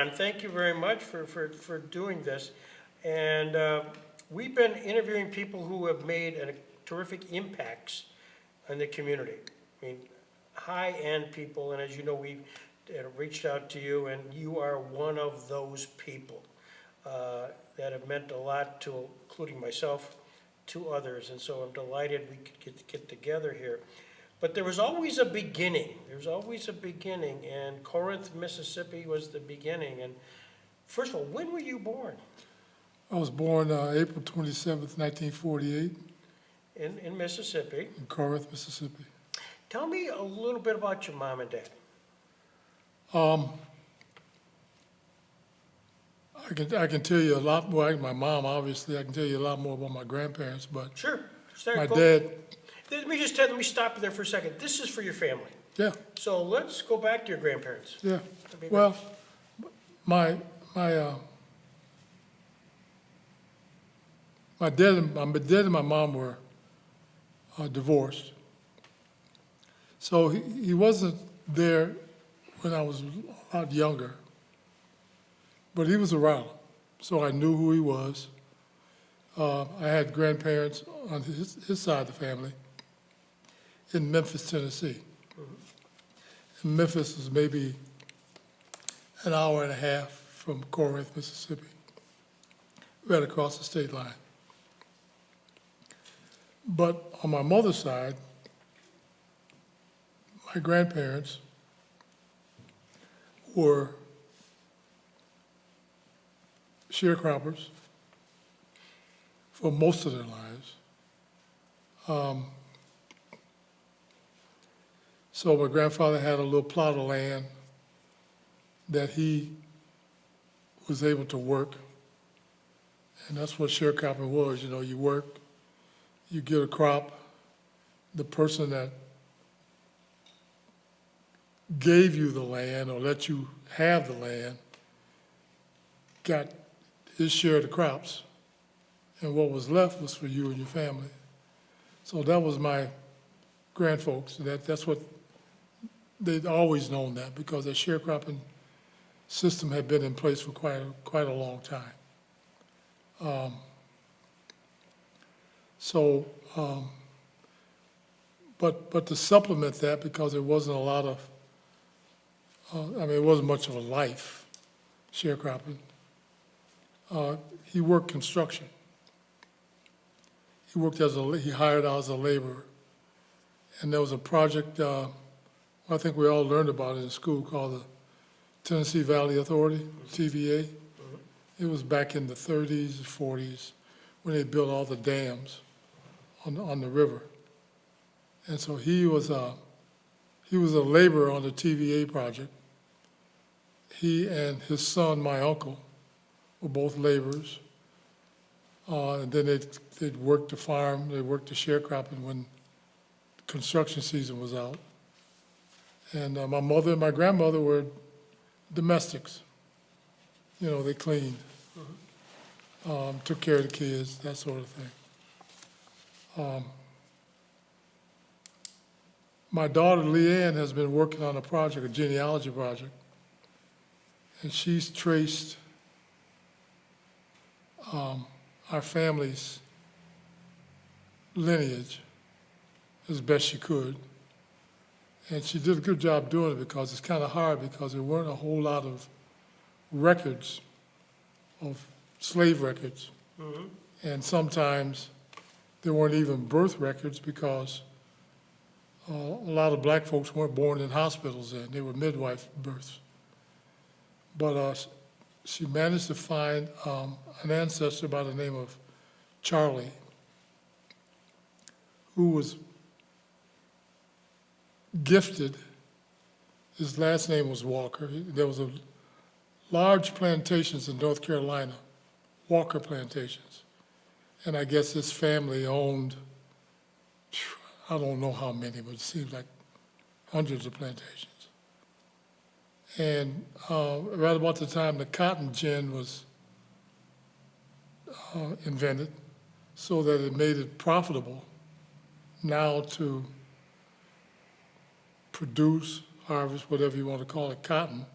John. Thank you very much for doing this. And we've been interviewing people who have made terrific impacts on the community. I mean, high-end people, and as you know, we've reached out to you, and you are one of those people that have meant a lot to, including myself, to others. And so I'm delighted we could get together here. But there was always a beginning. There was always a beginning, and Corinth, Mississippi was the beginning. And first of all, when were you born? I was born April 27th, 1948, In Mississippi. in Corinth, Mississippi. Tell me a little bit about your mom and dad. I can tell you a lot more. My mom, obviously, I can tell you a lot more about my grandparents, but Sure. my dad, Let me stop you there for a second. This is for your family. yeah, So let's go back to your grandparents. yeah. That'd be Well, my dad and my mom were divorced. So he wasn't there when I was a lot younger, but he was around, so I knew who he was. I had grandparents on his side of the family in Memphis, Tennessee. And Memphis was maybe an hour and a half from Corinth, Mississippi, right across the state line. But on my mother's side, my grandparents were sharecroppers for most of their lives. So my grandfather had a little plot of land that he was able to work. And that's what sharecropping was. You know, you work, you get a crop, the person that gave you the land or let you have the land got his share of the crops. And what was left was for you and your family. So that was my grandfolks. That's what they'd always known, that because the sharecropping system had been in place for quite a long time. But to supplement that, because there wasn't a lot of, it wasn't much of a life sharecropping. He worked construction. He hired out as a laborer. And there was a project, I think we all learned about it in school, called the Tennessee Valley Authority, TVA. It was back in the 30s, 40s, when they built all the dams on the river. And so he was a laborer on the TVA project. He and his son, my uncle, were both laborers. And then they'd work the farm, they worked the sharecropping when construction season was out. And my mother and my grandmother were domestics. You know, they cleaned, took care of the kids, that sort of thing. My daughter, Leanne, has been working on a project, a genealogy project, and she's traced our family's lineage as best she could. And she did a good job doing it, because it's kind of hard, because there weren't a whole lot of records of slave records. And sometimes there weren't even birth records, because a lot of black folks weren't born in hospitals then. They were midwife births. But she managed to find an ancestor by the name of Charlie, who was gifted. His last name was Walker. There was a large plantations in North Carolina, Walker plantations. And I guess his family owned, I don't know how many, but it seems like hundreds of plantations. And right about the time the cotton gin was invented, so that it made it profitable now to produce, harvest, whatever you want to call it, cotton,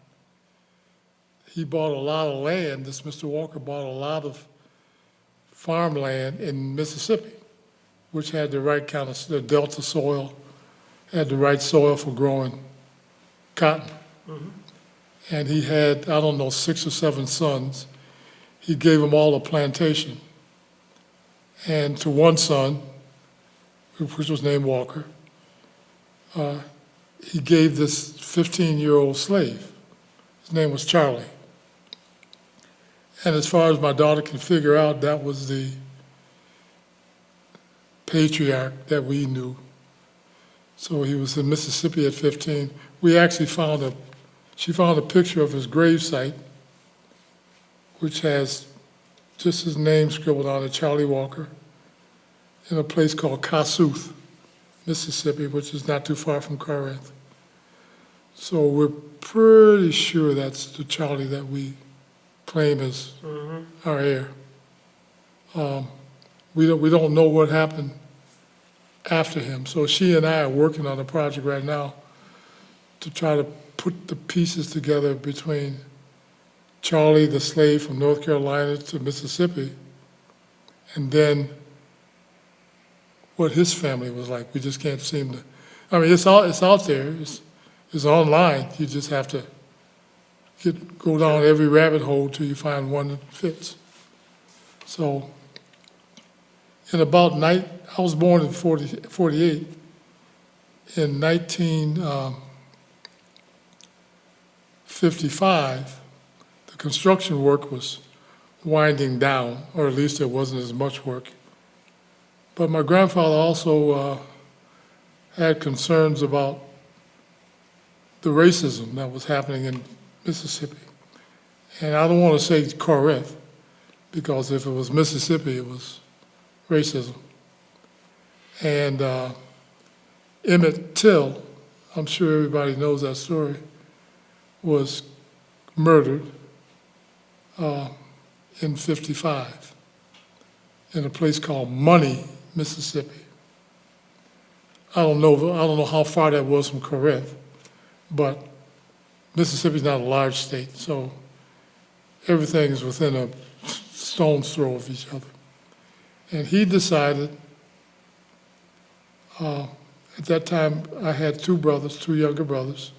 he bought a lot of land. This Mr. Walker bought a lot of farmland in Mississippi, which had the right kind of, the delta soil, had the right soil for growing cotton. And he had, I don't know, 6 or 7 sons. He gave them all a plantation. And to one son, which was named Walker, he gave this 15-year-old slave. His name was Charlie. And as far as my daughter can figure out, that was the patriarch that we knew. So he was in Mississippi at 15. We actually she found a picture of his gravesite, which has just his name scribbled on it, Charlie Walker, in a place called Kossuth, Mississippi, which is not too far from Corinth. So we're pretty sure that's the Charlie that we claim as our heir. We don't know what happened after him. So she and I are working on a project right now to try to put the pieces together between Charlie, the slave from North Carolina to Mississippi, and then what his family was like. We just can't seem to, I mean, it's out there, it's online. You just have to go down every rabbit hole till you find one that fits. So, in about I was born in 48. In 1955, the construction work was winding down, or at least there wasn't as much work. But my grandfather also had concerns about the racism that was happening in Mississippi. And I don't want to say Corinth, because if it was Mississippi, it was racism. And Emmett Till, I'm sure everybody knows that story, was murdered in 55 in a place called Money, Mississippi. I don't know how far that was from Corinth, but Mississippi's not a large state, so everything is within a stone's throw of each other. And he decided, at that time I had 2 brothers, 2 younger brothers,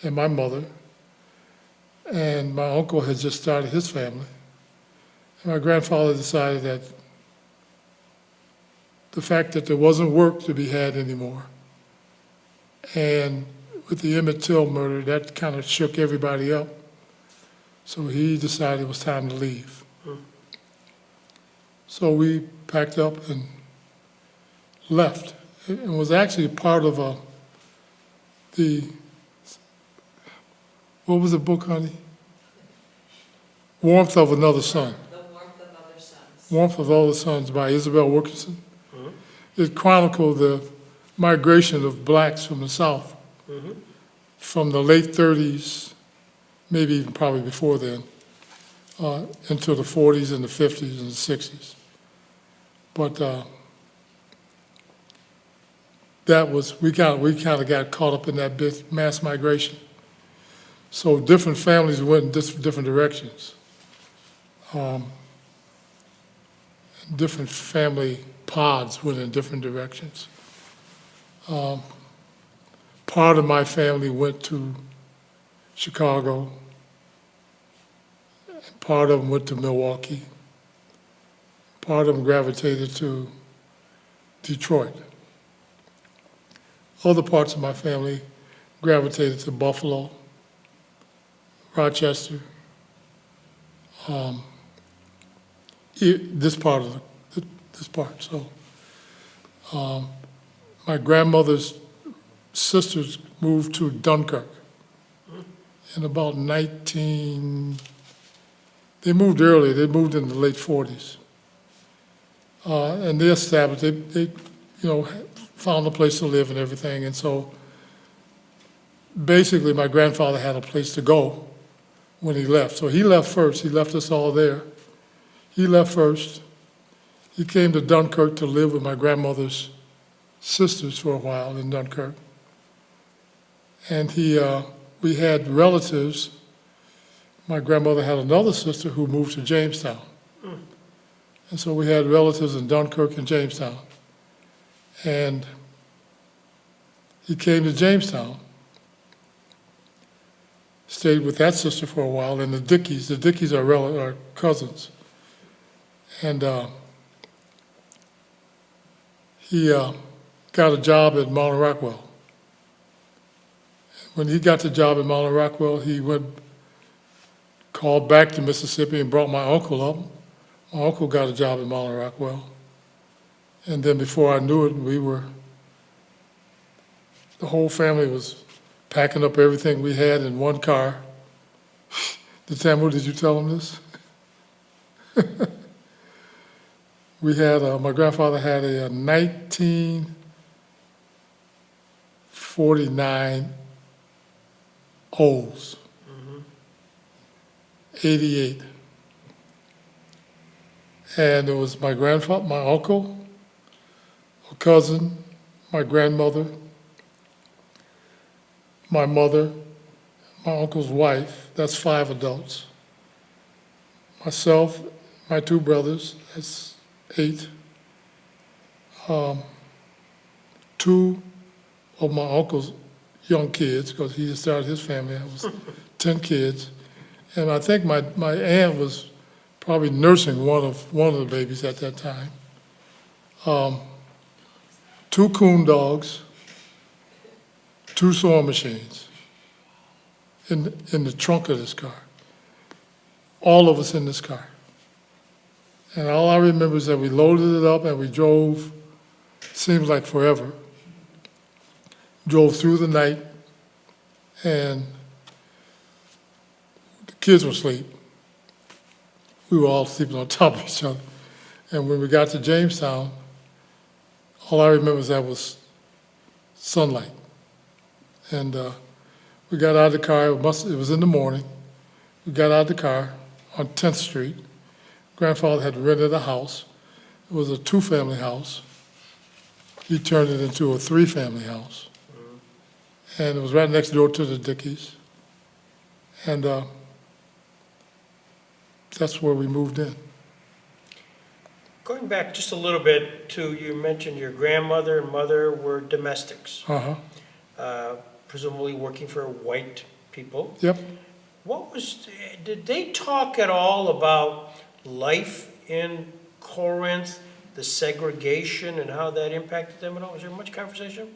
and my mother, and my uncle had just started his family. And my grandfather decided that the fact that there wasn't work to be had anymore, and with the Emmett Till murder, that kind of shook everybody up. So he decided it was time to leave. So we packed up and left. It was actually part of what was the book, honey? Warmth of Another Sun. The Warmth of Other Suns. Warmth of Other Suns by Isabel Wilkerson. It chronicled the migration of blacks from the South from the late 30s, maybe even probably before then, into the 40s and the 50s and the 60s. But we kind of got caught up in that bit, mass migration. So different families went in different directions. Different family pods went in different directions. Part of my family went to Chicago. Part of them went to Milwaukee. Part of them gravitated to Detroit. Other parts of my family gravitated to Buffalo, Rochester, this part. So my grandmother's sisters moved to Dunkirk in about they moved early, they moved in the late 40s. And they established, they found a place to live and everything. And so basically my grandfather had a place to go when he left. So he left first, he left us all there. He left first. He came to Dunkirk to live with my grandmother's sisters for a while in Dunkirk. And we had relatives. my grandmother had another sister who moved to Jamestown. And so we had relatives in Dunkirk and Jamestown. And he came to Jamestown, stayed with that sister for a while, and the Dickies are cousins. And he got a job at Mount Rockwell. When he got the job at Mount Rockwell, he called back to Mississippi and brought my uncle up. My uncle got a job at Mount Rockwell. And then before I knew it, the whole family was packing up everything we had in one car. Tamu, did you tell him this? We had, my grandfather had a 1949 Olds, 88. And it was my grandfather, my uncle, a cousin, my grandmother, my mother, my uncle's wife, that's 5 adults. Myself, my 2 brothers, that's 8. 2 of my uncle's young kids, because he just started his family, I was 10 kids. And I think my aunt was probably nursing one of the babies at that time. 2 coon dogs, 2 sewing machines in the trunk of this car. All of us in this car. And all I remember is that we loaded it up and we drove, seems like forever, drove through the night, and the kids were asleep. We were all sleeping on top of each other. And when we got to Jamestown, all I remember is that was sunlight. And we got out of the car, it was in the morning. We got out of the car on 10th Street. Grandfather had rented a house. It was a 2-family house. He turned it into a 3-family house. And it was right next door to the Dickies. And that's where we moved in. Going back just a little bit to, you mentioned your grandmother and mother were domestics, presumably working for white people. Yep. Did they talk at all about life in Corinth, the segregation and how that impacted them at all? Was there much conversation?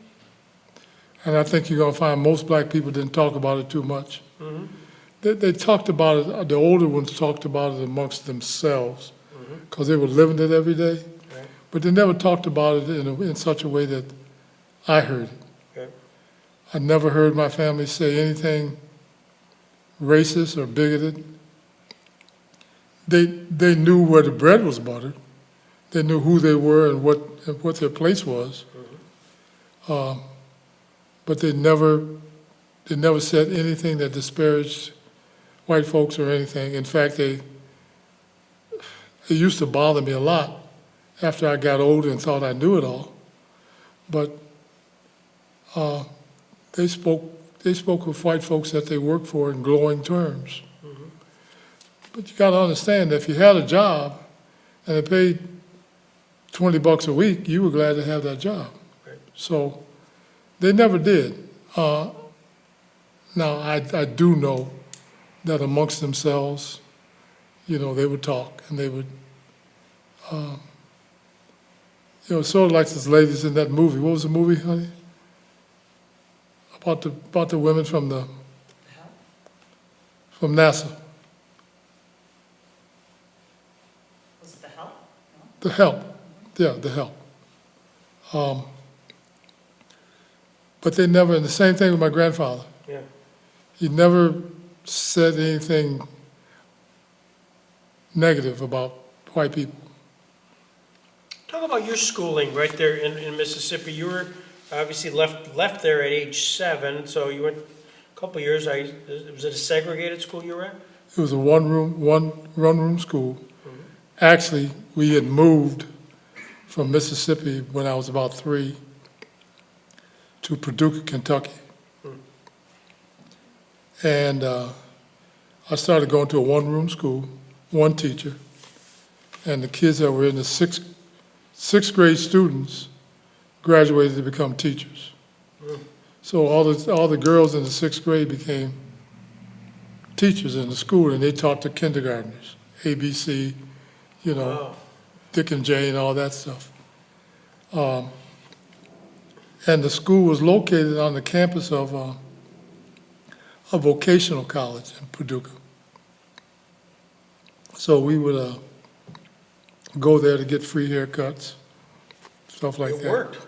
And I think you're going to find most black people didn't talk about it too much. Mm-hmm. They talked about it, the older ones talked about it amongst themselves because they were living it every day. Right. But they never talked about it in such a way that I heard it. Okay. I never heard my family say anything racist or bigoted. They knew where the bread was buttered. They knew who they were and what their place was. But they never said anything that disparaged white folks or anything. In fact, it used to bother me a lot after I got older and thought I knew it all. But they spoke with white folks that they worked for in glowing terms. But you got to understand that if you had a job and it paid $20 a week, you were glad to have that job. Right. So they never did. Now, I do know that amongst themselves, they would talk and they would, sort of like those ladies in that movie. What was the movie, honey? About the women from NASA. Was it The Help? No? The Help. Yeah, The Help. But they never, and the same thing with my grandfather. Yeah. He never said anything negative about white people. Talk about your schooling right there in Mississippi. You were obviously left there at age 7, so you went a couple years. Was it a segregated school you were at? It was a one-room school. Actually, we had moved from Mississippi when I was about 3 to Paducah, Kentucky. And I started going to a one-room school, one teacher, and the kids that were in the sixth grade students graduated to become teachers. So all the girls in the sixth grade became teachers in the school, and they taught the kindergartners, ABC, you know, Wow. Dick and Jane, all that stuff. And the school was located on the campus of a vocational college in Paducah. So we would go there to get free haircuts, stuff like It that. worked.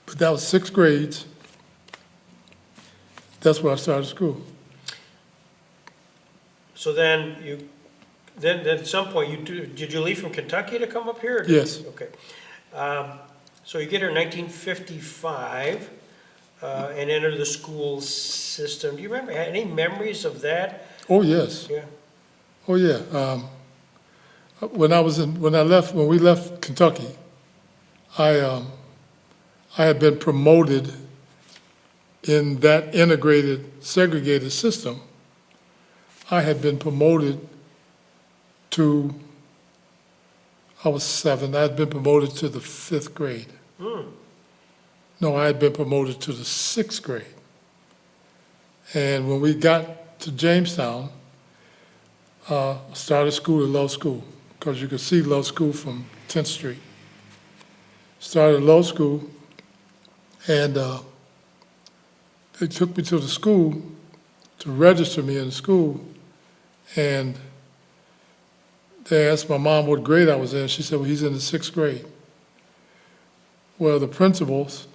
But that was sixth grades. That's where I started school. So then then at some point, did you leave from Kentucky to come up here? or did- Yes. Okay. So you get here in 1955 and enter the school system. Do you remember, any memories of that? Oh, yes. Yeah. Oh, yeah. When we left Kentucky, I had been promoted in that integrated, segregated system. I had been promoted to, I was 7, I had been promoted to the 5th grade. No, I had been promoted to the 6th grade. And when we got to Jamestown, started school at Love School, because you could see Love School from 10th Street. Started Love School, and they took me to the school to register me in the school, and they asked my mom what grade I was in. She said, well, he's in the 6th grade. Well, the principals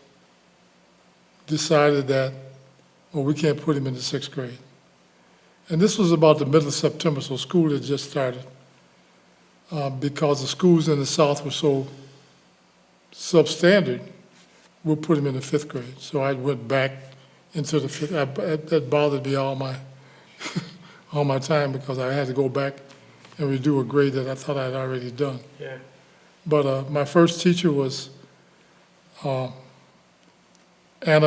decided that, well, we can't put him in the 6th grade. And this was about the middle of September, so school had just started. Because the schools in the South were so substandard, we'll put him in the 5th grade. So I went back into the 5th. That bothered me all my all my time, because I had to go back and redo a grade that I thought I'd already done. Yeah. But my first teacher was Anna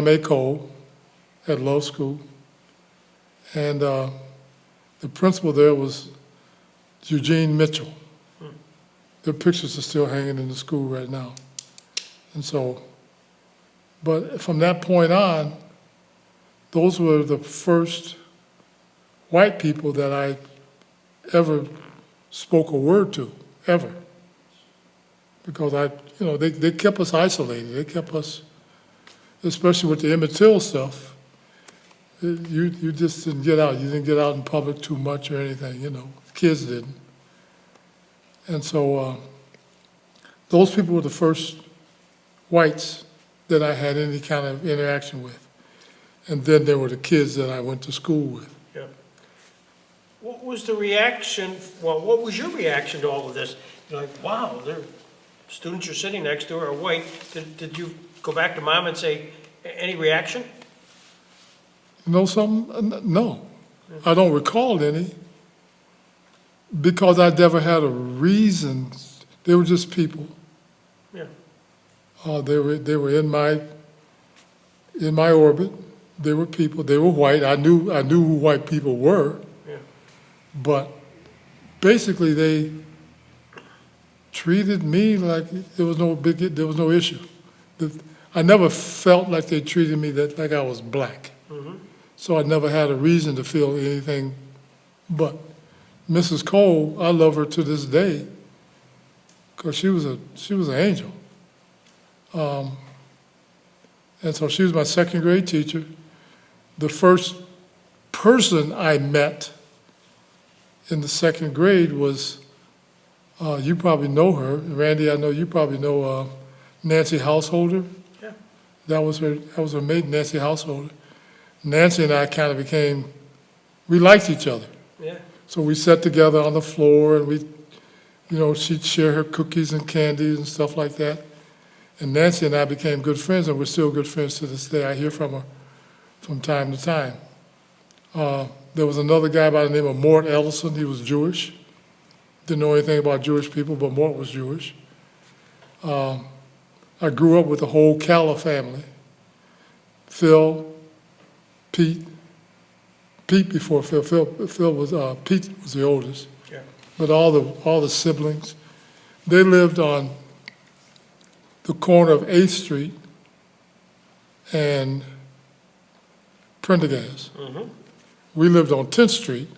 Mae Cole at Low School. And the principal there was Eugene Mitchell. Their pictures are still hanging in the school right now. And so, but from that point on, those were the first white people that I ever spoke a word to, ever. Because they kept us isolated. They kept us, especially with the Emmett Till stuff, you just didn't get out. You didn't get out in public too much or anything, kids didn't. And so those people were the first whites that I had any kind of interaction with. And then there were the kids that I went to school with. Yeah. What was the reaction, what was your reaction to all of this? You're like, wow, students you're sitting next to are white. Did you go back to mom and say, any reaction? You know something? No. I don't recall any, because I never had a reason. They were just people. Yeah. They were in my orbit. They were people. They were white. I knew who white people were. Yeah. But basically, they treated me like there was no issue. I never felt like they treated me like I was black. Mm-hmm. So I never had a reason to feel anything but. Mrs. Cole, I love her to this day, because she was an angel. And so she was my 2nd grade teacher. The first person I met in the 2nd grade was, you probably know her, Randy, I know you probably know Nancy Householder. Yeah. That was her maid, Nancy Householder. Nancy and I kind of we liked each other. Yeah. So we sat together on the floor, and she'd share her cookies and candies and stuff like that. And Nancy and I became good friends, and we're still good friends to this day. I hear from her from time to time. There was another guy by the name of Mort Ellison. He was Jewish. Didn't know anything about Jewish people, but Mort was Jewish. I grew up with the whole Calla family. Phil, Pete, Pete before Phil. Pete was the oldest. Yeah. But all the siblings, they lived on the corner of 8th Street and Prendergast. Mm-hmm. We lived on 10th Street,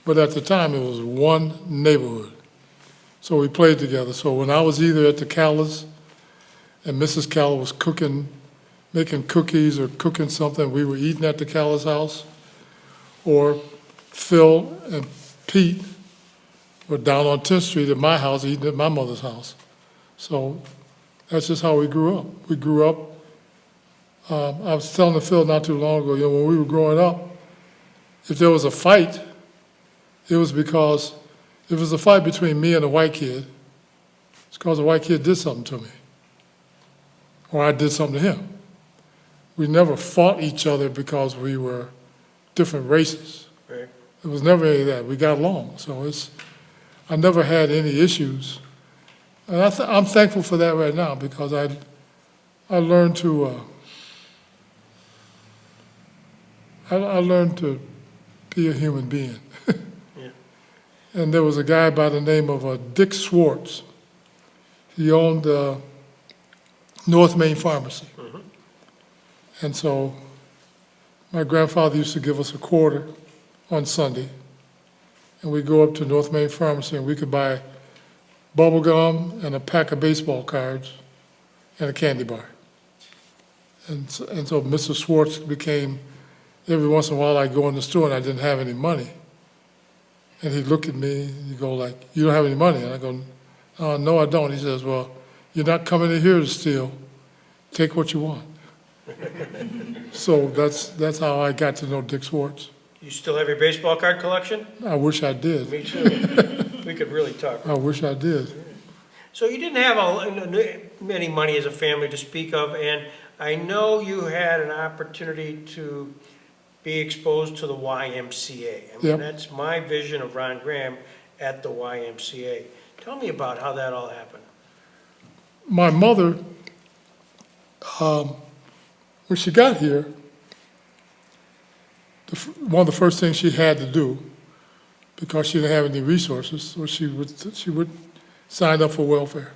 but at the time it was one neighborhood. So we played together. So when I was either at the Callas and Mrs. Callas was cooking, making cookies or cooking something, we were eating at the Callas house, or Phil and Pete were down on 10th Street at my house eating at my mother's house. So that's just how we grew up. We grew up, I was telling Phil not too long ago, when we were growing up, if there was a fight, it was because if it was a fight between me and a white kid, it's because the white kid did something to me, or I did something to him. We never fought each other because we were different races. Right. It was never any of that. We got along. So I never had any issues. And I'm thankful for that right now, because I learned to I learned to be a human being. Yeah. And there was a guy by the name of Dick Swartz. He owned North Main Pharmacy. Mm-hmm. And so my grandfather used to give us a quarter on Sunday, and we'd go up to North Main Pharmacy, and we could buy bubble gum and a pack of baseball cards and a candy bar. And so Mr. Swartz became, every once in a while I'd go in the store and I didn't have any money. And he'd look at me and he'd go like, "You don't have any money?" And I go, "No, I don't." He says, "Well, you're not coming in here to steal. Take what you want." So that's how I got to know Dick Swartz. You still have your baseball card collection? I wish I did. Me too. We could really talk. I wish I did. So you didn't have many money as a family to speak of, and I know you had an opportunity to be exposed to the YMCA. I mean, Yep. that's my vision of Ron Graham at the YMCA. Tell me about how that all happened. My mother, when she got here, one of the first things she had to do, because she didn't have any resources, was she would sign up for welfare.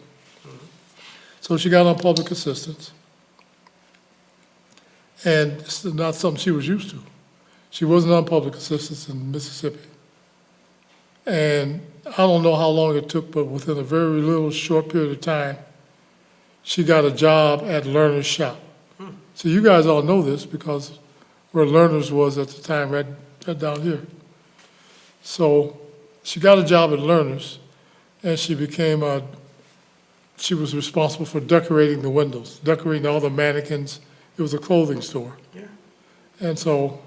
So she got on public assistance, and it's not something she was used to. She wasn't on public assistance in Mississippi. And I don't know how long it took, but within a very little short period of time, she got a job at Lerner's shop. So you guys all know this because where Lerner's was at the time, right down here. So she got a job at Lerner's, and she was responsible for decorating the windows, decorating all the mannequins. It was a clothing store. Yeah. And so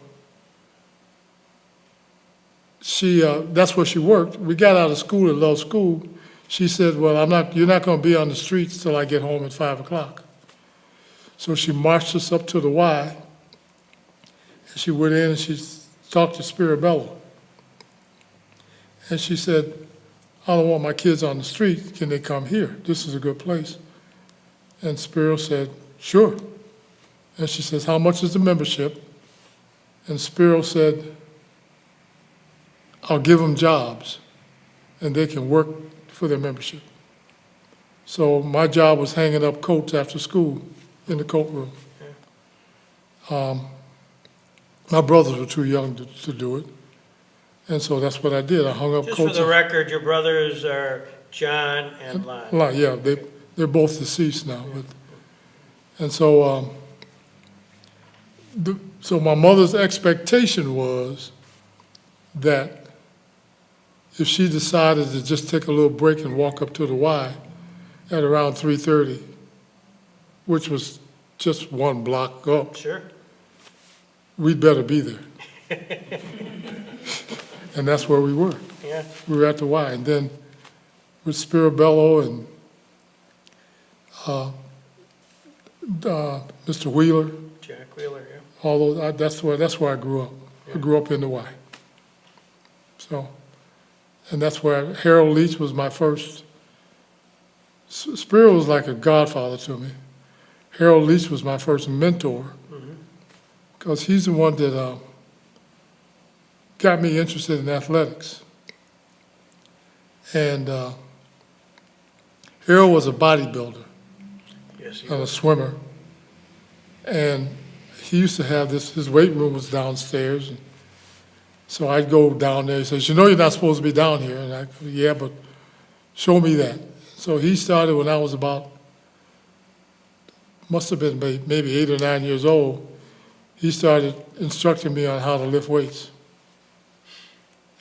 that's where she worked. We got out of school at Love School. She said, "Well, you're not going to be on the streets till I get home at 5 o'clock." So she marched us up to the Y, and she went in and she talked to Spirabello. And she said, "I don't want my kids on the street. Can they come here? This is a good place." And Spiro said, "Sure." And she says, "How much is the membership?" And Spiro said, "I'll give them jobs, and they can work for their membership." So my job was hanging up coats after school in the coat room. My brothers were too young to do it, and so that's what I did. I hung up Just for coats. the record, your brothers are John and Lon. Yeah, they're both deceased now. And so, so my mother's expectation was that if she decided to just take a little break and walk up to the Y at around 3:30, which was just one block up, Sure. we'd better be there. And that's where we were. Yeah. We were at the Y. And then with Spirabello and Mr. Wheeler, Jack Wheeler, yeah. all those, that's where I grew up. I grew up in the Y. So, and that's where Harold Leach was my first. Spiro was like a godfather to me. Harold Leach was my first mentor, because he's the one that got me interested in athletics. And Harold was a bodybuilder Yes, he and a was. swimmer. And he used to have this, his weight room was downstairs. And so I'd go down there. He says, you know you're not supposed to be down here. And I go, yeah, but show me that. So he started when I was about, must have been maybe 8 or 9 years old. He started instructing me on how to lift weights.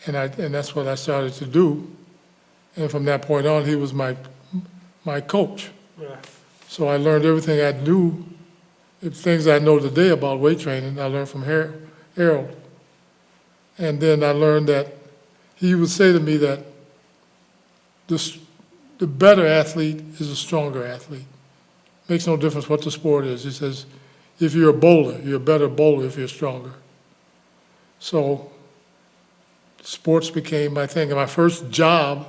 And that's what I started to do. And from that point on, he was my coach. Yeah. So I learned everything I knew, the things I know today about weight training, I learned from Harold. And then I learned that he would say to me that the better athlete is a stronger athlete. Makes no difference what the sport is. He says, if you're a bowler, you're a better bowler if you're stronger. So sports became my thing. And my first job,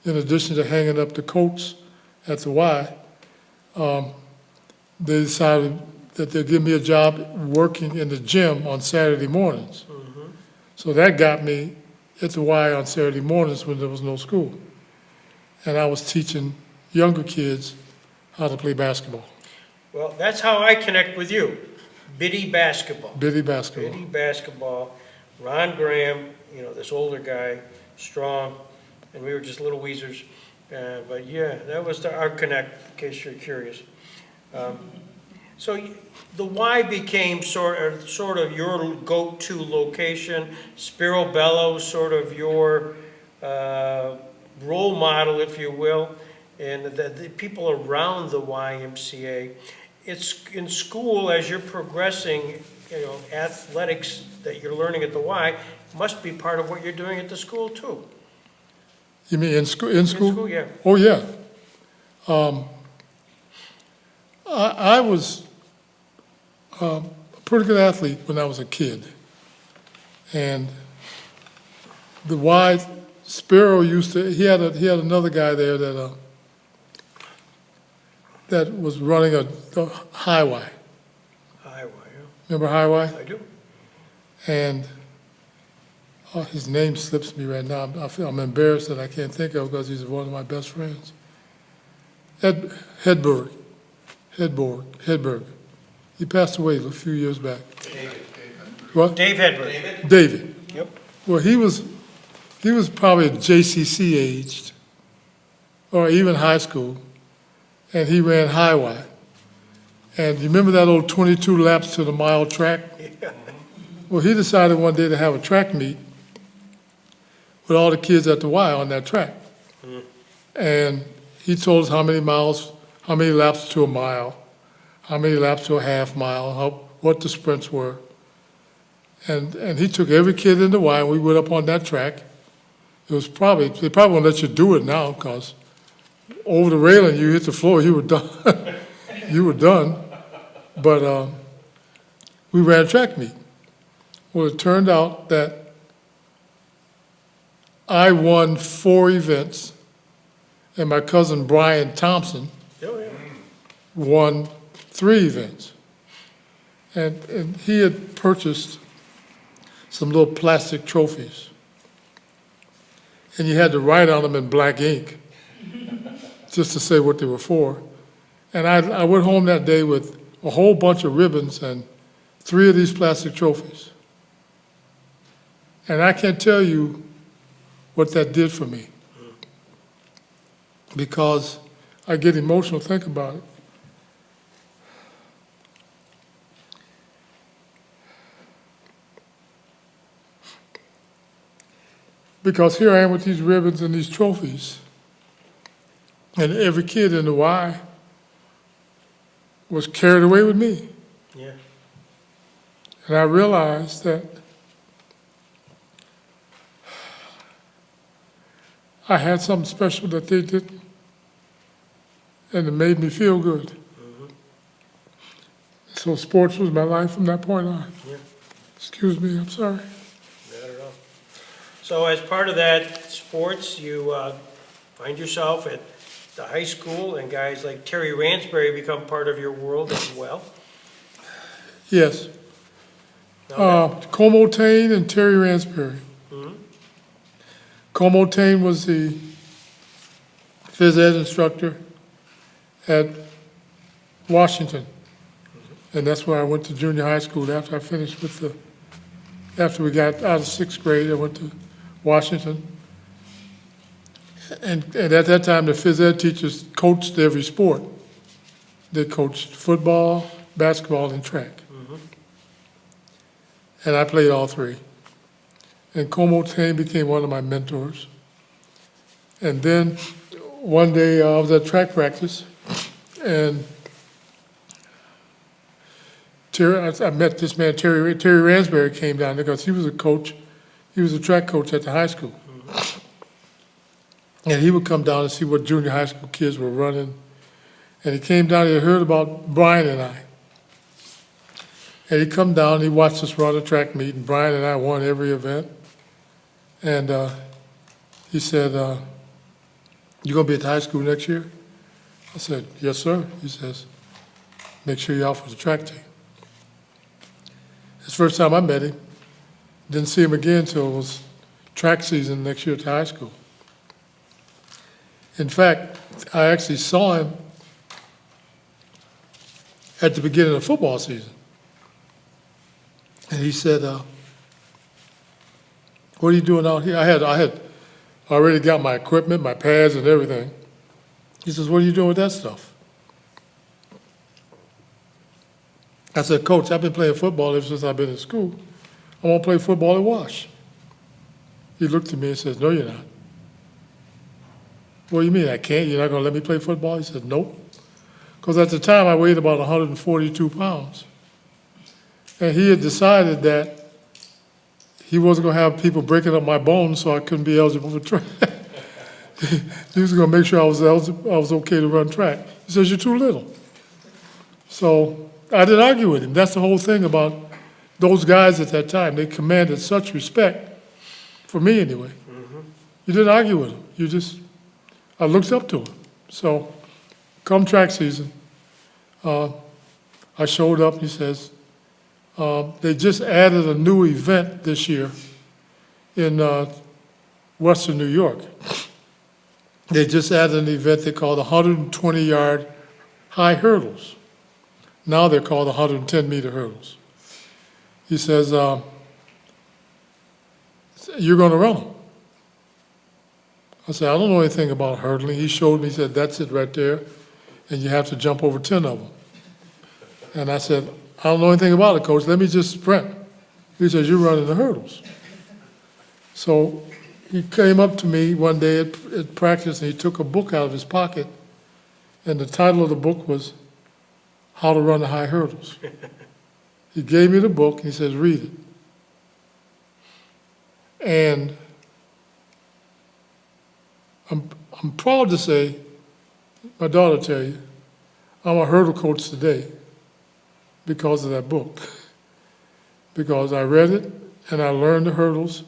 in addition to hanging up the coats at the Y, they decided that they'd give me a job working in the gym on Saturday mornings. So that got me at the Y on Saturday mornings when there was no school. And I was teaching younger kids how to play basketball. Well, that's how I connect with you. Biddy basketball. Biddy basketball. Biddy basketball. Ron Graham, you know, this older guy, strong, and we were just little weezers. But yeah, that was our connect, in case you're curious. So the Y became sort of your go-to location. Spiro Bello, sort of your role model, if you will, and the people around the YMCA. It's in school, as you're progressing, you know, athletics that you're learning at the Y must be part of what you're doing at the school too. You mean in school? In school, yeah. Oh, yeah. I was a pretty good athlete when I was a kid. And the Y, Spiro used to, he had another guy there that was running the high Y. High Y, Remember high Y? yeah. I do. And his name slips me right now. I'm embarrassed that I can't think of because he's one of my best friends. Hedberg. He passed away a few years back. David. What? Dave Hedberg. David. Yep. Well, he was probably JCC aged, or even high school, and he ran high Y. And you remember that old 22 laps to the mile track? Yeah. Well, he decided one day to have a track meet with all the kids at the Y on that track. And he told us how many laps to a mile, how many laps to a half mile, what the sprints were. And he took every kid in the Y, and we went up on that track. They probably won't let you do it now, because over the railing, you hit the floor, you were done. You were done. But we ran a track meet. Well, it turned out that I won 4 events, and my cousin Brian Thompson Oh, yeah. won 3 events. And he had purchased some little plastic trophies. And you had to write on them in black ink just to say what they were for. And I went home that day with a whole bunch of ribbons and 3 of these plastic trophies. And I can't tell you what that did for me, because I get emotional thinking about it. Because here I am with these ribbons and these trophies, and every kid in the Y was carried away with me. Yeah. And I realized that I had something special that they didn't, and it made me feel good. So sports was my life from that point on. Yeah. Excuse me, I'm sorry. Not at all. So as part of that sports, you find yourself at the high school, and guys like Terry Ransbury become part of your world as well. Yes, Now Como Tane and Terry Ransbury. Como Tane was the phys ed instructor at Washington. And that's where I went to junior high school after I finished with after we got out of sixth grade, I went to Washington. And at that time, the phys ed teachers coached every sport. They coached football, basketball, and track. And I played all three. And Como Tane became one of my mentors. And then one day I was at track practice, and I met this man, Terry Ransberry, came down there because he was a coach. He was a track coach at the high school. And he would come down and see what junior high school kids were running. And he came down, he had heard about Brian and I. And he come down, he watched us run a track meet, and Brian and I won every event. And he said, you gonna be at the high school next year? I said, yes, sir. He says, make sure you're out for the track team. It's the first time I met him. Didn't see him again until it was track season next year at the high school. In fact, I actually saw him at the beginning of football season. And he said, what are you doing out here? I had already got my equipment, my pads and everything. He says, what are you doing with that stuff? I said, Coach, I've been playing football ever since I've been in school. I want to play football at Wash. He looked at me and says, no, you're not. What do you mean I can't? You're not going to let me play football? He said, nope. Because at the time I weighed about 142 pounds. And he had decided that he wasn't going to have people breaking up my bones so I couldn't be eligible for track. He was going to make sure I was okay to run track. He says, you're too little. So I didn't argue with him. That's the whole thing about those guys at that time. They commanded such respect, for me anyway. You didn't argue with them. I looked up to him. So come track season, I showed up, he says, they just added a new event this year in Western New York. They just added an event they call the 120-yard high hurdles. Now they're called the 110-meter hurdles. He says, you're going to run them. I said, I don't know anything about hurdling. He showed me, he said, that's it right there, and you have to jump over 10 of them. And I said, I don't know anything about it, Coach. Let me just sprint. He says, you're running the hurdles. So he came up to me one day at practice, and he took a book out of his pocket, and the title of the book was How to Run the High Hurdles. He gave me the book, and he says, read it. And I'm proud to say, my daughter tell you, I'm a hurdle coach today because of that book. Because I read it and I learned the hurdles.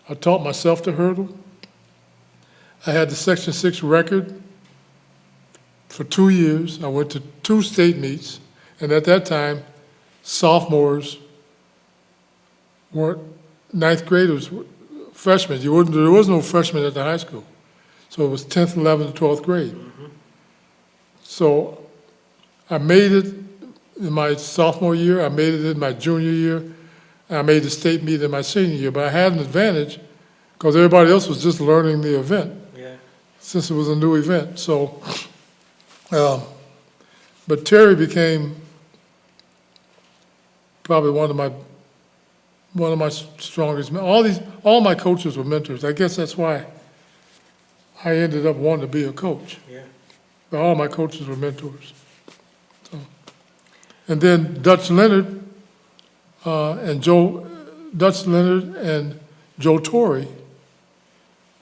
I taught myself to hurdle. I had the Section 6 record for 2 years. I went to 2 state meets, and at that time, sophomores weren't ninth graders, freshmen. There was no freshmen at the high school. So it was 10th, 11th, and 12th grade. So I made it in my sophomore year, I made it in my junior year, and I made the state meet in my senior year. But I had an advantage because everybody else was just learning the event, since it was a new event. So, but Terry became probably one of my strongest men. All my coaches were mentors. I guess that's why I ended up wanting to be a coach. But all my coaches were mentors. So, and then Dutch Leonard and Joe Torrey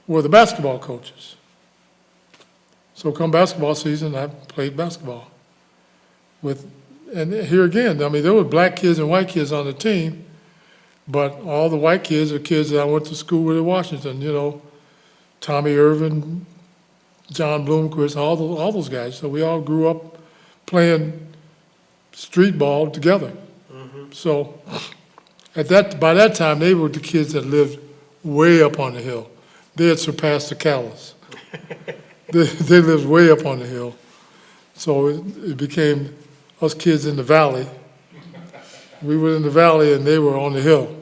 were the basketball coaches. So come basketball season, I played basketball and here again, I mean, there were black kids and white kids on the team, but all the white kids are kids that I went to school with at Washington, you know, Tommy Irvin, John Bloomquist, all those guys. So we all grew up playing street ball together. So by that time, they were the kids that lived way up on the hill. they had surpassed the Callas. They lived way up on the hill. So it became us kids in the valley. We were in the valley and they were on the hill.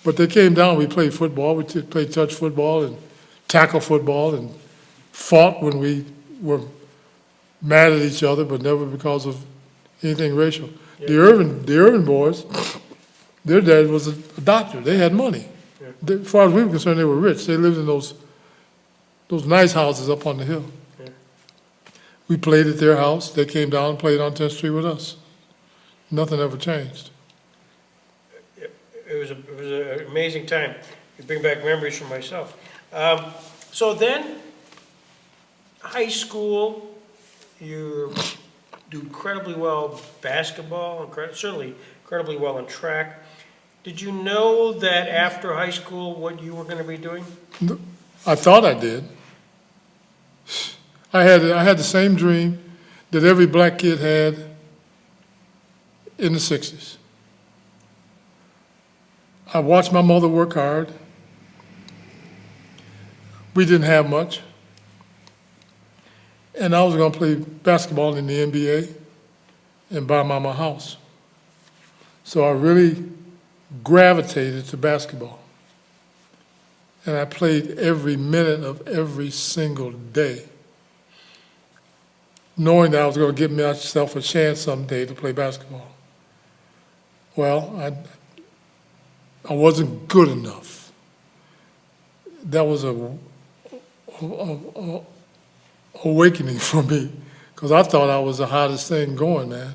But they came down, we played football, we played touch football and tackle football and fought when we were mad at each other, but never because of anything racial. Yeah. The Irvin boys, their dad was a doctor. They had money. Yeah. As far as we were concerned, they were rich. They lived in those nice houses up on the hill. Yeah. We played at their house. They came down and played on 10th Street with us. Nothing ever changed. It was an amazing time. You bring back memories for myself. So then, high school, you do incredibly well basketball, certainly incredibly well in track. Did you know that after high school what you were going to be doing? I thought I did. I had the same dream that every black kid had in the 60s. I watched my mother work hard. We didn't have much. And I was going to play basketball in the NBA and buy mama a house. So I really gravitated to basketball. And I played every minute of every single day, knowing that I was going to give myself a chance someday to play basketball. Well, I wasn't good enough. That was a awakening for me, because I thought I was the hottest thing going, man.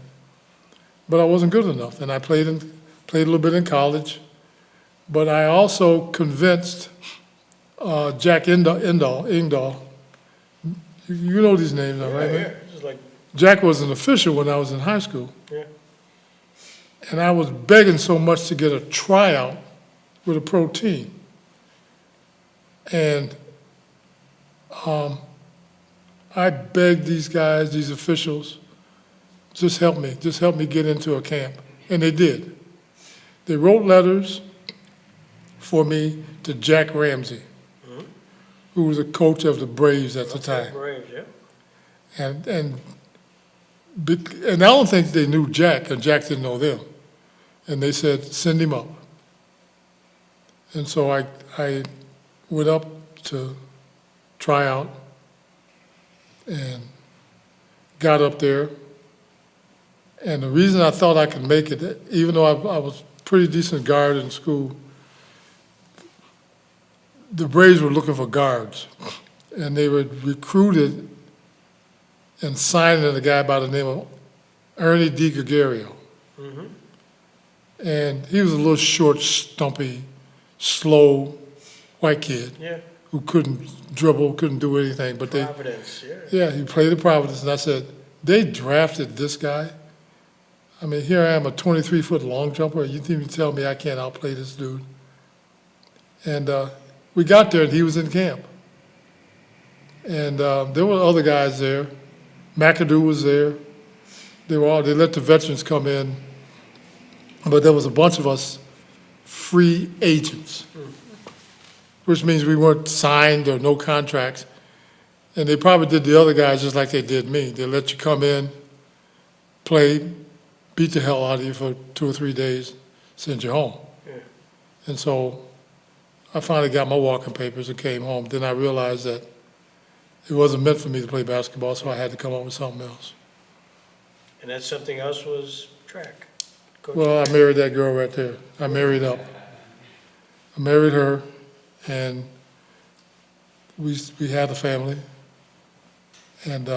But I wasn't good enough, and I played a little bit in college. But I also convinced Jack Ingdahl. You know these names, now, right? Yeah. Just like, Jack was an official when I was in high school. yeah. And I was begging so much to get a tryout with a pro team. And I begged these guys, these officials, just help me get into a camp. And they did. They wrote letters for me to Jack Ramsey, who was a coach of the Braves at the time. Braves, yeah. And I don't think they knew Jack, and Jack didn't know them. And they said, send him up. And so I went up to try out and got up there. And the reason I thought I could make it, even though I was a pretty decent guard in school, the Braves were looking for guards. And they were recruited and signed a guy by the name of Ernie DiGregorio. Mm-hmm. And he was a little short, stumpy, slow white kid Yeah. who couldn't dribble, couldn't do anything. But Providence, yeah. he played at Providence. And I said, they drafted this guy. I mean, here I am, a 23-foot long jumper. You think you tell me I can't outplay this dude? And we got there, and he was in camp. And there were other guys there. McAdoo was there. They let the veterans come in. But there was a bunch of us free agents, which means we weren't signed or no contracts. And they probably did the other guys just like they did me. They let you come in, play, beat the hell out of you for 2 or 3 days, send you home. Yeah. And so I finally got my walking papers and came home. Then I realized that it wasn't meant for me to play basketball, so I had to come up with something else. And that something else was track. Coach. Well, I married that girl right there. I married up. I married her, and we had a family. And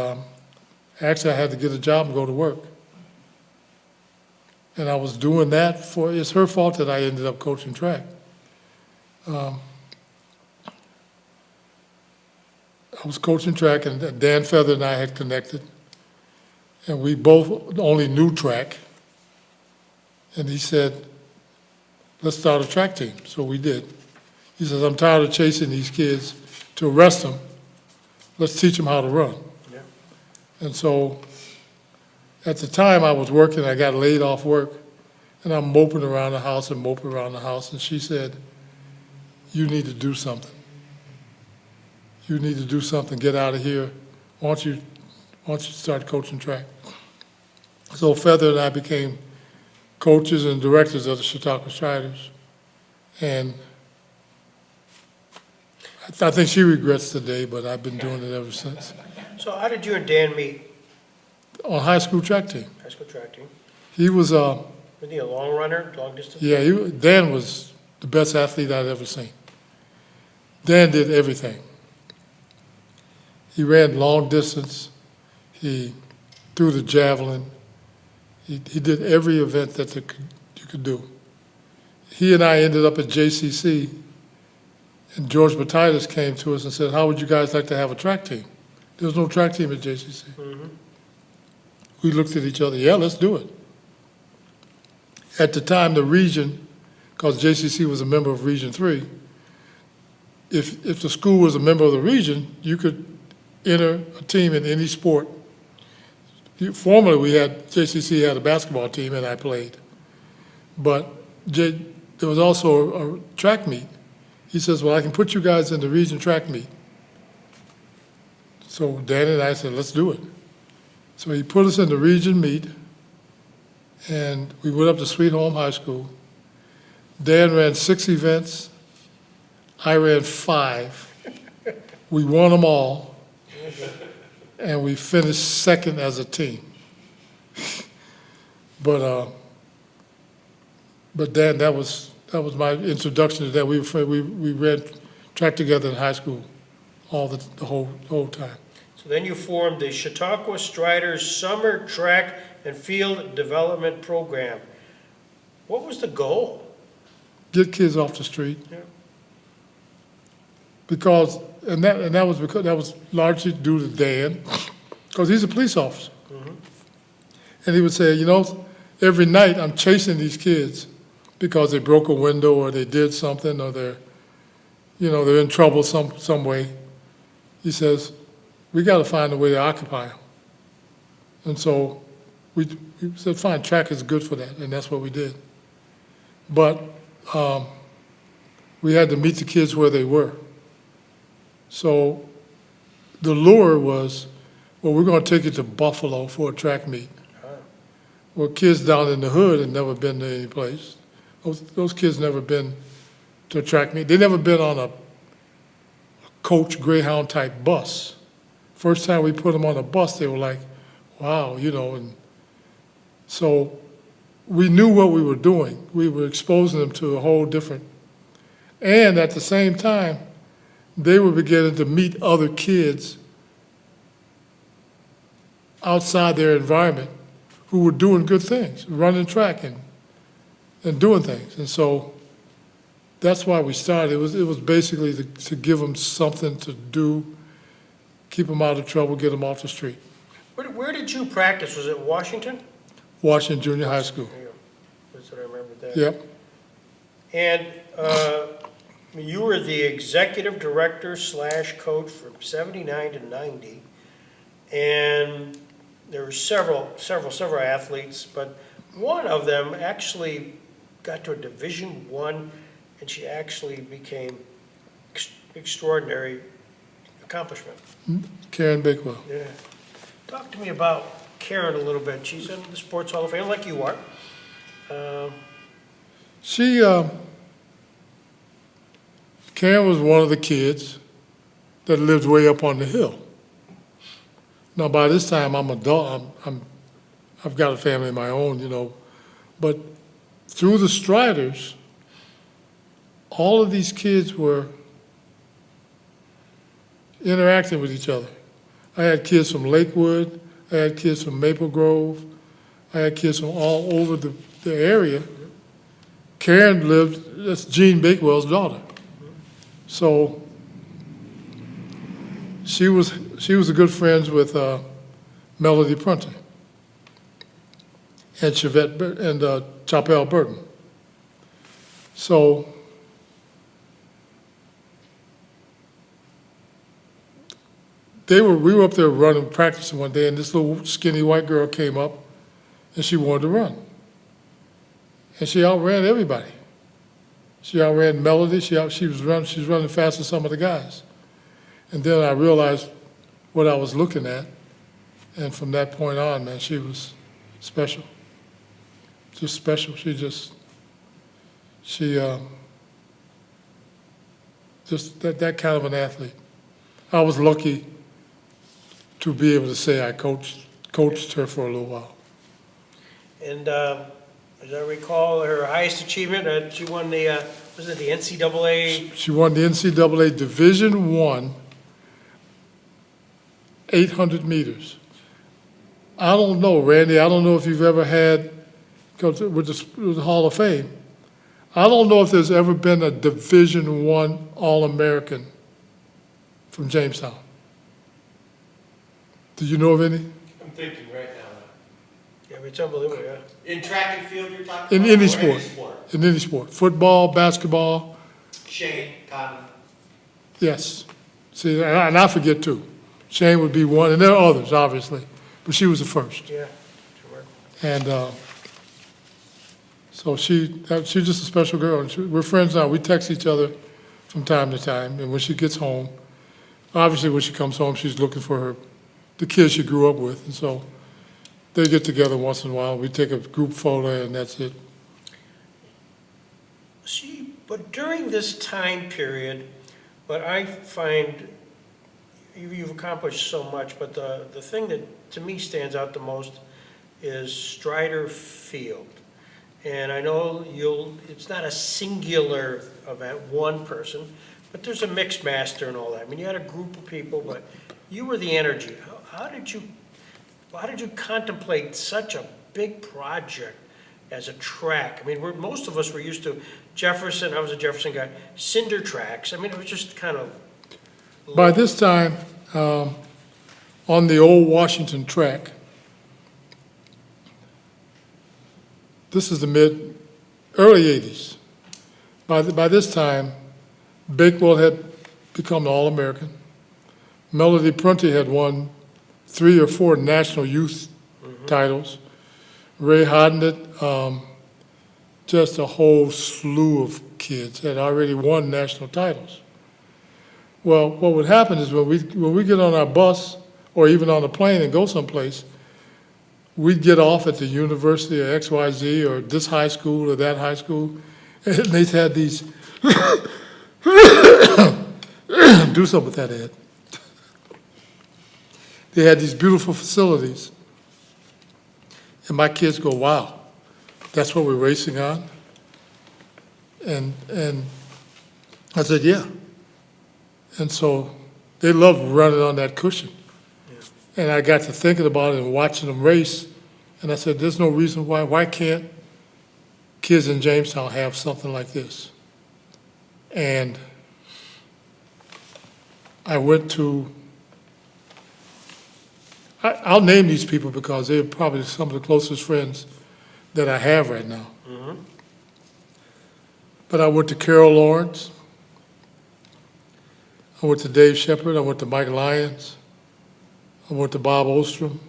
actually, I had to get a job and go to work. And I was doing that it's her fault that I ended up coaching track. I was coaching track, and Dan Feather and I had connected. And we both only knew track. And he said, let's start a track team. So we did. He says, I'm tired of chasing these kids to arrest them. Let's teach them how to run. Yeah. And so at the time I was working, I got laid off work, and I'm moping around the house. And she said, you need to do something. you need to do something, get out of here. Why don't you start coaching track? So Feather and I became coaches and directors of the Chautauqua Striders. And I think she regrets today, but I've been doing it ever since. So how did you and Dan meet? On high school track team. High school track team? He was, Was he a long runner, long distance? yeah, Dan was the best athlete I'd ever seen. Dan did everything. He ran long distance. He threw the javelin. He did every event that you could do. He and I ended up at JCC, and George Batidas came to us and said, how would you guys like to have a track team? There was no track team at JCC. Mm-hmm. We looked at each other, yeah, let's do it. At the time, the region, because JCC was a member of Region 3, if the school was a member of the region, you could enter a team in any sport. Formerly, JCC had a basketball team, and I played. But there was also a track meet. He says, well, I can put you guys in the region track meet. So Dan and I said, let's do it. So he put us in the region meet, and we went up to Sweet Home High School. Dan ran 6 events. I ran 5. We won them all, and we finished second as a team. But Dan, that was my introduction to that. We ran track together in high school the whole time. So then you formed the Chautauqua Striders Summer Track and Field Development Program. What was the goal? Get kids off the street. Yeah. Because that was largely due to Dan, because he's a police officer. Mm-hmm. And he would say, every night I'm chasing these kids because they broke a window or they did something or they're in trouble some way. He says, we got to find a way to occupy them. And so we said, fine, track is good for that, and that's what we did. But we had to meet the kids where they were. So the lure was, well, we're going to take you to Buffalo for a track meet. Well, kids down in the hood had never been to any place. Those kids never been to a track meet. They never been on a coach Greyhound type bus. First time we put them on a bus, they were like, wow, and so we knew what we were doing. We were exposing them to a whole different, and at the same time, they were beginning to meet other kids outside their environment who were doing good things, running track and doing things. And so that's why we started. It was basically to give them something to do, keep them out of trouble, get them off the street. Where did you practice? Was it Washington? Washington Junior High School. Yeah, that's what I remember that. Yep. And you were the executive director / coach from 79 to 90. And there were several athletes, but one of them actually got to a Division I, and she actually became extraordinary accomplishment. Karen Bakewell. Yeah. Talk to me about Karen a little bit. She's in the Sports Hall of Fame, like you are. Karen was one of the kids that lived way up on the hill. Now, by this time, I'm adult. I've got a family of my own, But through the Striders, all of these kids were interacting with each other. I had kids from Lakewood. I had kids from Maple Grove. I had kids from all over the area. Karen that's Gene Bakewell's daughter. So she was a good friends with Melody Prunty and Chapelle Burton. So we were up there running, practicing one day, and this little skinny white girl came up, and she wanted to run. And she outran everybody. She outran Melody. She was running faster than some of the guys. And then I realized what I was looking at, and from that point on, man, she was special. Just special. Just that kind of an athlete. I was lucky to be able to say I coached her for a little while. And as I recall, her highest achievement, she won the, was it the NCAA? She won the NCAA Division I 800 meters. I don't know, Randy, I don't know if you've ever had, with the Hall of Fame, I don't know if there's ever been a Division I All-American from Jamestown. Do you know of any? I'm thinking right now. Yeah, it's unbelievable, yeah. In track and field, you're talking In about? any Or sport. In any sport. Football, basketball, Shane, Cotton. yes. See, and I forget too. Shane would be one, and there are others, obviously, but she was the first. Yeah, sure. And so she's just a special girl. And we're friends now. We text each other from time to time. And when she gets home, obviously when she comes home, she's looking for the kids she grew up with. And so they get together once in a while. We take a group photo, and that's it. See, but during this time period, what I find, you've accomplished so much, but the thing that to me stands out the most is Strider Field. And I know it's not a singular event, one person, but there's a mixed master and all that. I mean, you had a group of people, but you were the energy. How did you contemplate such a big project as a track? I mean, most of us were used to Jefferson, I was a Jefferson guy, cinder tracks. I mean, it was just kind of. By this time, on the old Washington track, this is the early 80s. By this time, Bakewell had become an All-American. Melody Prunty had won 3 or 4 national youth titles. Ray Hodnett, just a whole slew of kids had already won national titles. Well, what would happen is when we get on our bus or even on a plane and go someplace, we'd get off at the university or XYZ or this high school or that high school, and they had these, do something with that, Ed. They had these beautiful facilities. And my kids go, wow, that's what we're racing on? And I said, yeah. And so they loved running on that cushion. Yeah. And I got to thinking about it and watching them race. And I said, there's no reason why can't kids in Jamestown have something like this? And I went to, I'll name these people because they're probably some of the closest friends that I have right now. Mm-hmm. But I went to Carol Lawrence. I went to Dave Shepard. I went to Mike Lyons. I went to Bob Ostrom.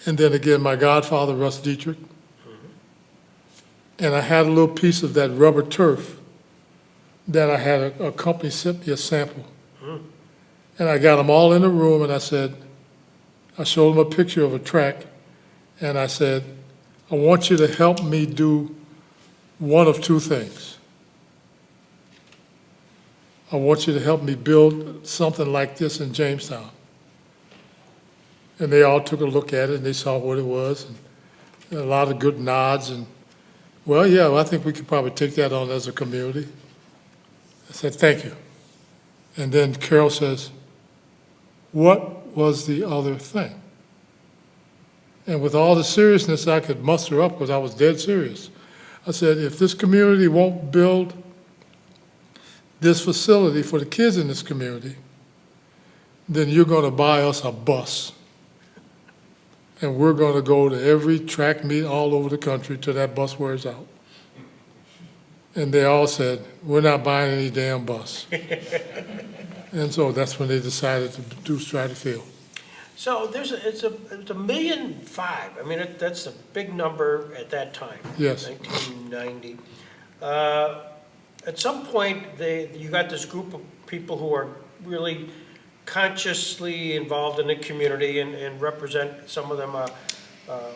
And then again, my godfather, Russ Dietrich. Mm-hmm. And I had a little piece of that rubber turf that I had a company sent me a sample. Mm. And I got them all in a room, and I showed them a picture of a track, and I said, I want you to help me do one of 2 things. I want you to help me build something like this in Jamestown. And they all took a look at it, and they saw what it was, and a lot of good nods, and, well, yeah, I think we could probably take that on as a community. I said, thank you. And then Carol says, what was the other thing? And with all the seriousness I could muster up, because I was dead serious, I said, if this community won't build this facility for the kids in this community, then you're going to buy us a bus. And we're going to go to every track meet all over the country till that bus wears out. And they all said, we're not buying any damn bus. And so that's when they decided to do Strider Field. So it's $1.5 million. I mean, that's a big number at that time. Yes. 1990. At some point, you got this group of people who are really consciously involved in the community and represent, some of them,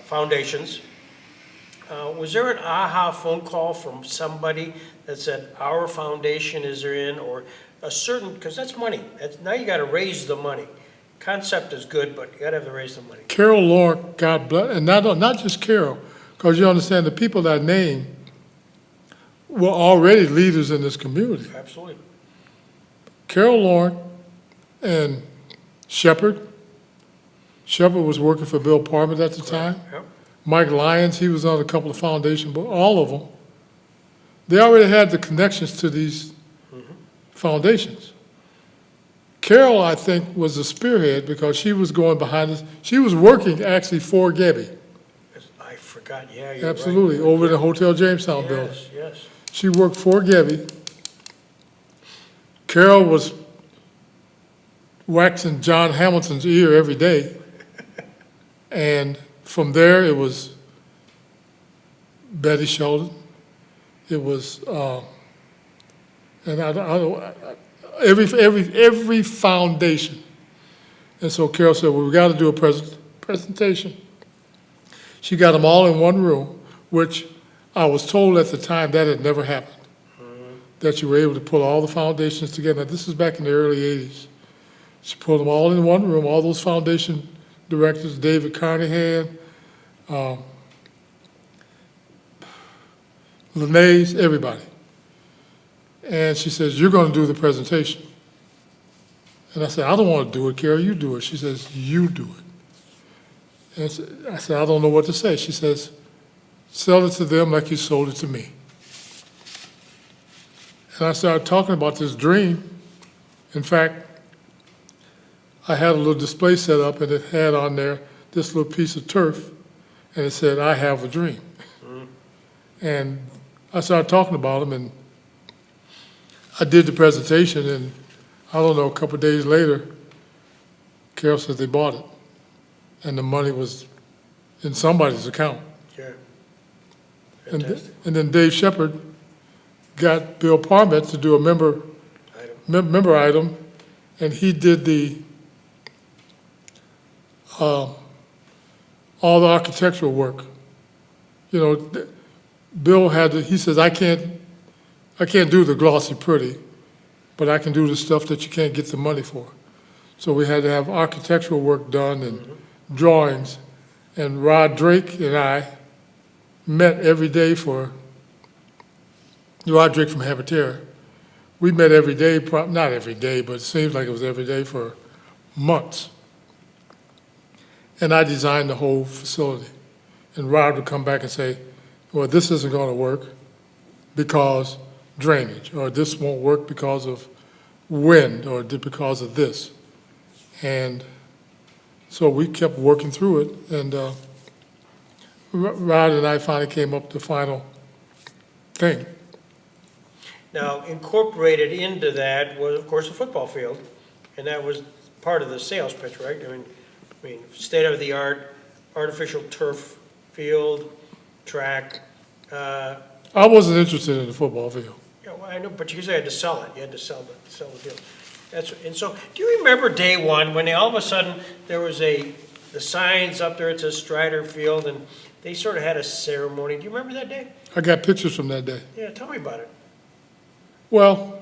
foundations. Was there an aha phone call from somebody that said, our foundation is in, or a certain, because that's money. Now you gotta raise the money. Concept is good, but you gotta have to raise the money. Carol Lork, God bless, and not just Carol, because you understand the people that I named were already leaders in this community. Absolutely. Carol Lork and Shepard. Shepard was working for Bill Parman at the time. Yep. Mike Lyons, he was on a couple of foundations, but all of them, they already had the connections to these foundations. Carol, I think, was the spearhead because she was going behind us. She was working actually for Gebby. I forgot, yeah, you're right. Absolutely, over in the Hotel Jamestown building. Yes, yes. She worked for Gebby. Carol was waxing John Hamilton's ear every day. And from there, it was Betty Sheldon. It was, and every foundation. And so Carol said, well, we got to do a presentation. She got them all in one room, which I was told at the time that had never happened. That you were able to pull all the foundations together. Now, this is back in the early 80s. She pulled them all in one room, all those foundation directors, David Carnahan, Linnaeus, everybody. And she says, you're going to do the presentation. And I said, I don't want to do it, Carol, you do it. She says, you do it. And I said, I don't know what to say. She says, sell it to them like you sold it to me. And I started talking about this dream. In fact, I had a little display set up and it had on there this little piece of turf and it said, I have a dream. And I started talking about them and I did the presentation and I don't know, a couple of days later, Carol said they bought it and the money was in somebody's account. Yeah. And Fantastic. then Dave Shepard got Bill Parmet to do a member item, and he did the all the architectural work. You know, Bill had to, he says, I can't do the glossy pretty, but I can do the stuff that you can't get the money for. So we had to have architectural work done and drawings, and Rod Drake and I met every day for, Rod Drake from Habitera. We met every day, not every day, but it seems like it was every day for months. And I designed the whole facility. And Rod would come back and say, well, this isn't going to work because drainage, or this won't work because of wind, or because of this. And so we kept working through it, and Rod and I finally came up with the final thing. Now, incorporated into that was, of course, a football field, and that was part of the sales pitch, right? I mean, state-of-the-art, artificial turf field, track. I wasn't interested in the football field. Yeah, well, I know, but you had to sell it. You had to sell the field. And so, do you remember day one when all of a sudden there was the signs up there, it says Strider Field, and they sort of had a ceremony. Do you remember that day? I got pictures from that day. Yeah, tell me about it. Well,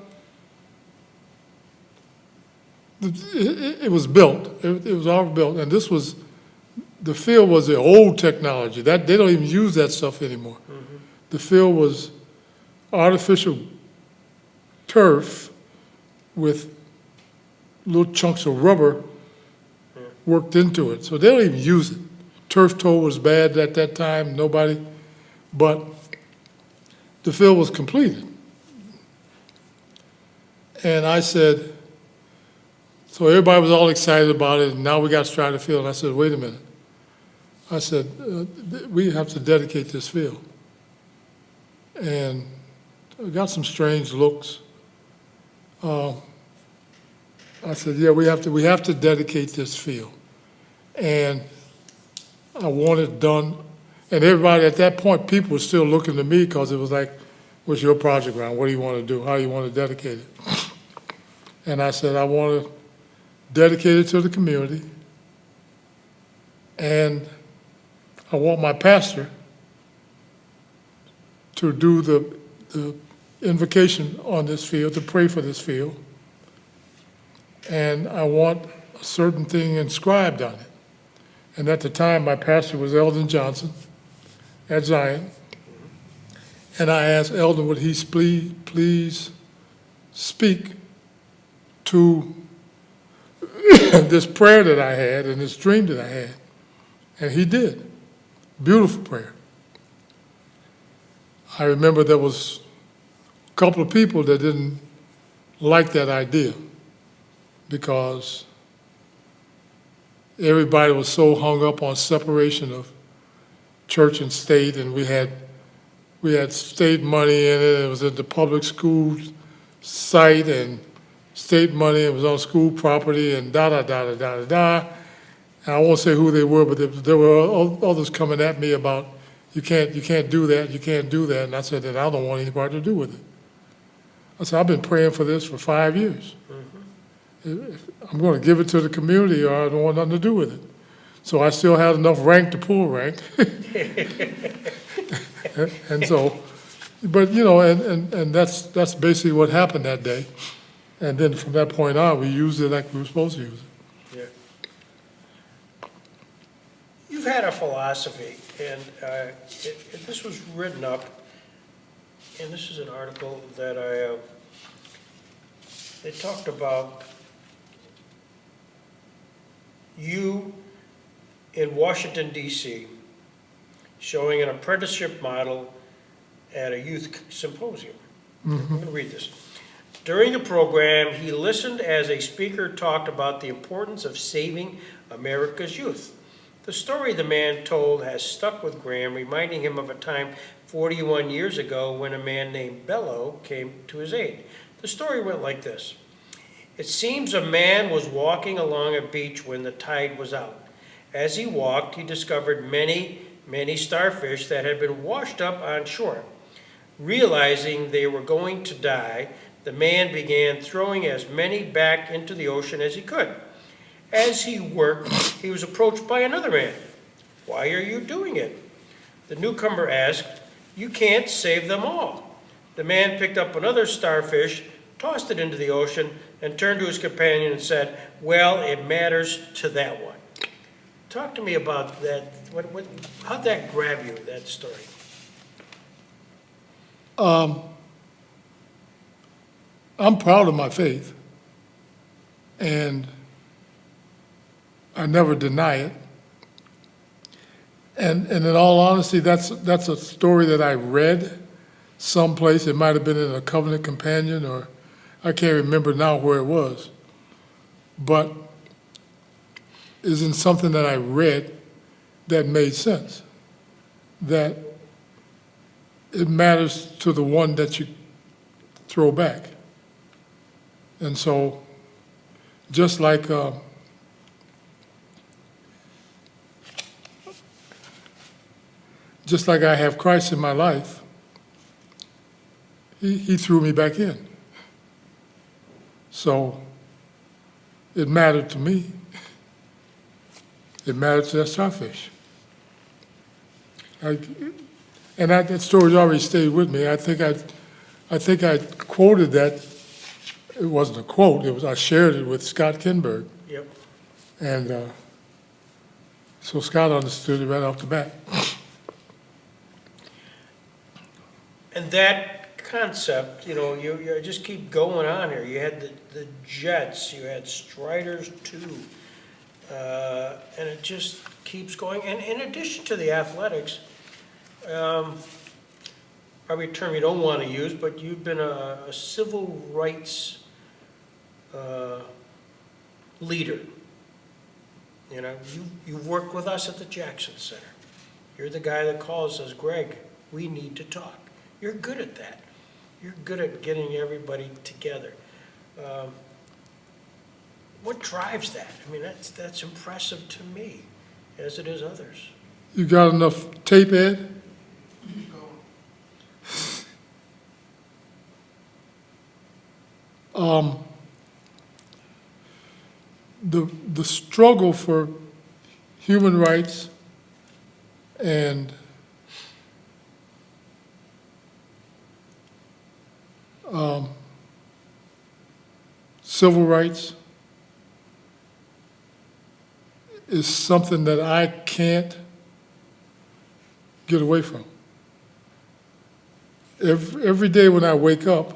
it was built. It was all built, and this was, the field was the old technology. That they don't even use that stuff anymore. Mm-hmm. The field was artificial turf with little chunks of rubber worked into it. So they don't even use it. Turf toe was bad at that time, nobody, but the field was completed. And I said, so everybody was all excited about it, and now we got Strider Field. And I said, wait a minute. I said, we have to dedicate this field. And I got some strange looks. I said, yeah, we have to dedicate this field. And I want it done. And everybody at that point, people were still looking to me because it was like, what's your project, Ron? What do you want to do? How do you want to dedicate it? And I said, I want to dedicate it to the community. And I want my pastor to do the invocation on this field, to pray for this field. And I want a certain thing inscribed on it. And at the time, my pastor was Eldon Johnson at Zion. And I asked Eldon, would he please speak to this prayer that I had and this dream that I had. And he did. Beautiful prayer. I remember there was a couple of people that didn't like that idea because everybody was so hung up on separation of church and state, and we had state money in it. It was at the public school site, and state money. It was on school property, and da. And I won't say who they were, but there were others coming at me about you can't do that, you can't do that. And I said that I don't want any part to do with it. I said I've been praying for this for 5 years. I'm going to give it to the community, or I don't want nothing to do with it. So I still had enough rank to pull rank. And so, but you know, and that's basically what happened that day. And then from that point on, we used it like we were supposed to use it. Yeah. You've had a philosophy, and this was written up, and this is an article that they talked about you in Washington, D.C., showing an apprenticeship model at a youth symposium. I'm going to read this. During the program, he listened as a speaker talked about the importance of saving America's youth. The story the man told has stuck with Graham, reminding him of a time 41 years ago when a man named Bello came to his aid. The story went like this. It seems a man was walking along a beach when the tide was out. As he walked, he discovered many starfish that had been washed up on shore. Realizing they were going to die, the man began throwing as many back into the ocean as he could. As he worked, he was approached by another man. Why are you doing it? The newcomer asked, you can't save them all. The man picked up another starfish, tossed it into the ocean, and turned to his companion and said, well, it matters to that one. Talk to me about that. How'd that grab you, that story? I'm proud of my faith, and I never deny it. And in all honesty, that's a story that I read someplace. It might have been in a Covenant Companion, or I can't remember now where it was. But isn't something that I read that made sense. That it matters to the one that you throw back. And so, just like I have Christ in my life, he threw me back in. So, it mattered to me. It mattered to that starfish. And that story's already stayed with me. I think I quoted that. It wasn't a quote. I shared it with Scott Kinberg. Yep. And so Scott understood it right off the bat. And that concept, you just keep going on here. You had the Jets, you had Striders 2, and it just keeps going. And in addition to the athletics, probably a term you don't want to use, but you've been a civil rights leader. You've worked with us at the Jackson Center. You're the guy that calls us, Greg, we need to talk. You're good at that. You're good at getting everybody together. What drives that? I mean, that's impressive to me, as it is others. You got enough tape, Ed? the struggle for human rights and civil rights is something that I can't get away from. Every day when I wake up,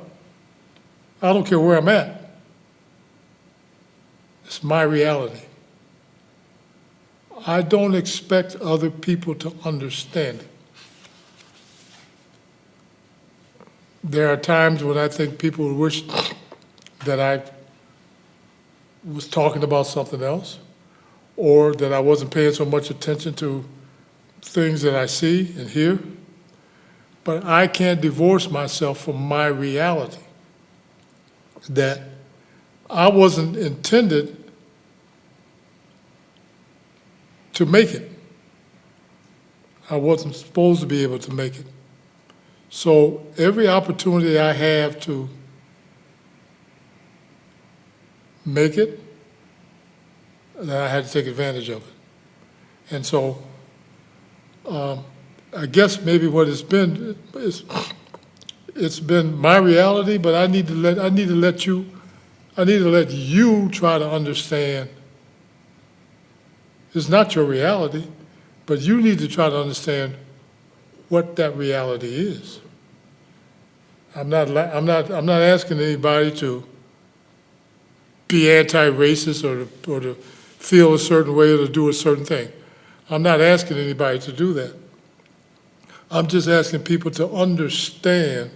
I don't care where I'm at. It's my reality. I don't expect other people to understand it. There are times when I think people wish that I was talking about something else, or that I wasn't paying so much attention to things that I see and hear. But I can't divorce myself from my reality, that I wasn't intended to make it. I wasn't supposed to be able to make it. So every opportunity I have to make it, I had to take advantage of it. And so I guess maybe what it's been is it's been my reality, but I need to let you try to understand. It's not your reality, but you need to try to understand what that reality is. I'm not asking anybody to be anti-racist or to feel a certain way or to do a certain thing. I'm not asking anybody to do that. I'm just asking people to understand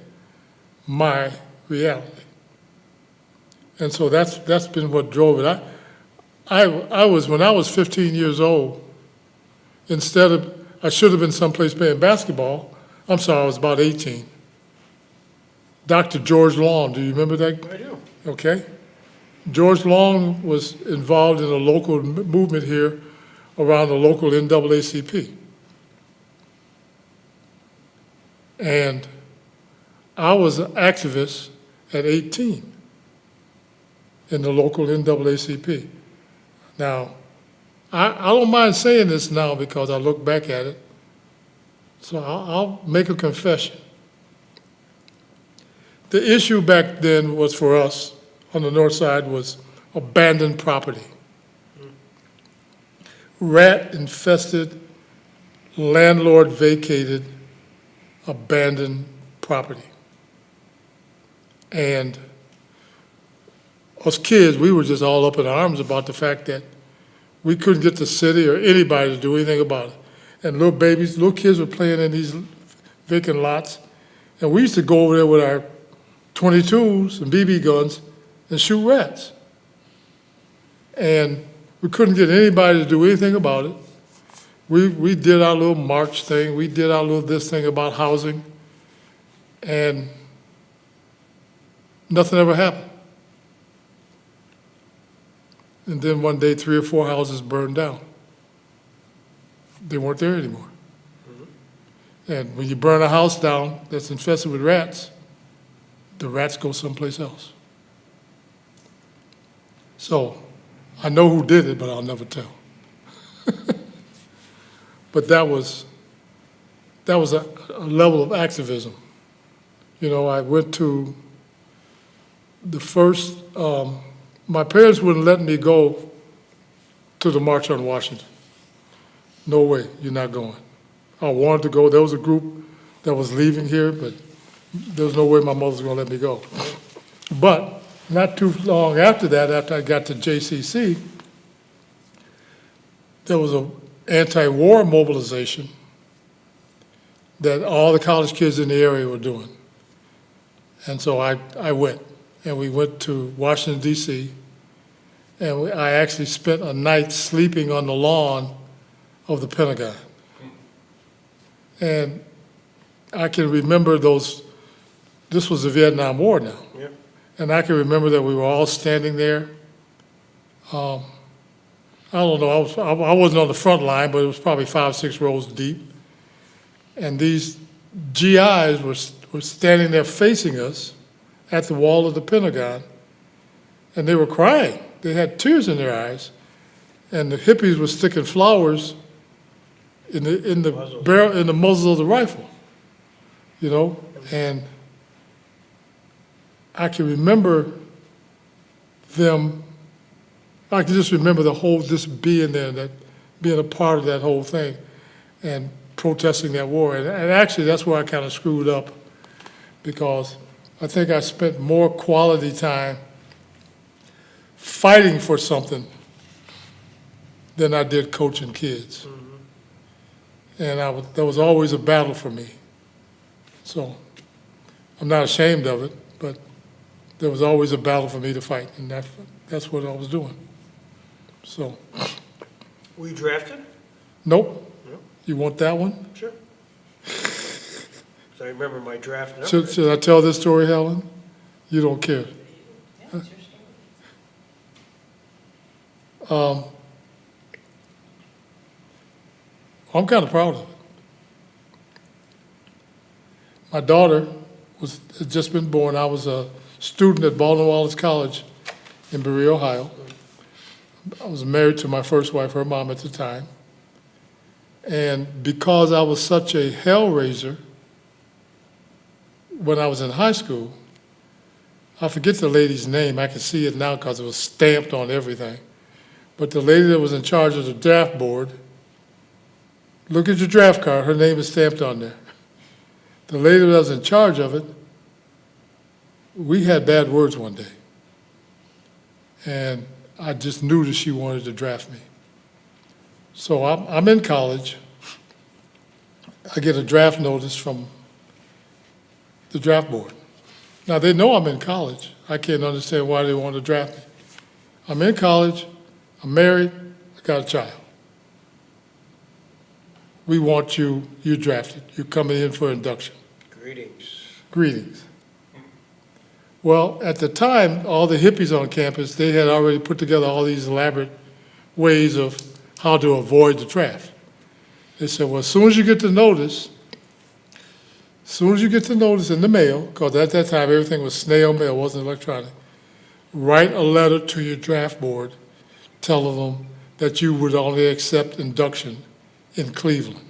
my reality. And so that's been what drove it. When I was 15 years old, I should have been someplace playing basketball. I'm sorry, I was about 18. Dr. George Long, do you remember that? I do. Okay. George Long was involved in a local movement here around the local NAACP. And I was an activist at 18 in the local NAACP. Now, I don't mind saying this now because I look back at it. So I'll make a confession. The issue back then was for us on the north side was abandoned property. Rat-infested, landlord-vacated, abandoned property. And us kids, we were just all up in arms about the fact that we couldn't get the city or anybody to do anything about it. And little kids were playing in these vacant lots. And we used to go over there with our 22s and BB guns and shoot rats. And we couldn't get anybody to do anything about it. We did our little march thing. We did our little this thing about housing. And nothing ever happened. And then one day, 3 or 4 houses burned down. They weren't there anymore. And when you burn a house down that's infested with rats, the rats go someplace else. So I know who did it, but I'll never tell. But that was a level of activism. You know, I went to the first, my parents wouldn't let me go to the March on Washington. No way, you're not going. I wanted to go. There was a group that was leaving here, but there was no way my mother was going to let me go. But not too long after that, after I got to JCC, there was an anti-war mobilization that all the college kids in the area were doing. And so I went, and we went to Washington, D.C., and I actually spent a night sleeping on the lawn of the Pentagon. And I can remember this was the Vietnam War now. Yep. And I can remember that we were all standing there. I don't know, I wasn't on the front line, but it was probably 5, 6 rows deep. And these GIs were standing there facing us at the wall of the Pentagon, and they were crying. they had tears in their eyes, and the hippies were sticking flowers in the Muzzle. barrel, in the muzzle of the rifle, you know, and I can remember them. I can just remember the whole, just being there, that being a part of that whole thing, and protesting that war. And actually, that's where I kind of screwed up, because I think I spent more quality time fighting for something than I did coaching kids. And that was always a battle for me. So I'm not ashamed of it, but there was always a battle for me to fight, and that's what I was doing. So, Were you drafted? nope. No. You want that one? Sure. So I remember my draft number. Should I tell this story, Helen? You don't care. Yeah, it's your story. I'm kind of proud of it. My daughter had just been born. I was a student at Baldwin Wallace College in Berea, Ohio. I was married to my first wife, her mom at the time. And because I was such a hellraiser when I was in high school, I forget the lady's name. I can see it now because it was stamped on everything. But the lady that was in charge of the draft board, look at your draft card, her name is stamped on there. The lady that was in charge of it, we had bad words one day. And I just knew that she wanted to draft me. So I'm in college. I get a draft notice from the draft board. Now, they know I'm in college. I can't understand why they want to draft me. I'm in college, I'm married, I got a child. We want you drafted. You're coming in for induction. Greetings. Greetings. Well, at the time, all the hippies on campus, they had already put together all these elaborate ways of how to avoid the draft. They said, well, as soon as you get the notice in the mail, because at that time everything was snail mail, wasn't electronic, write a letter to your draft board telling them that you would only accept induction in Cleveland,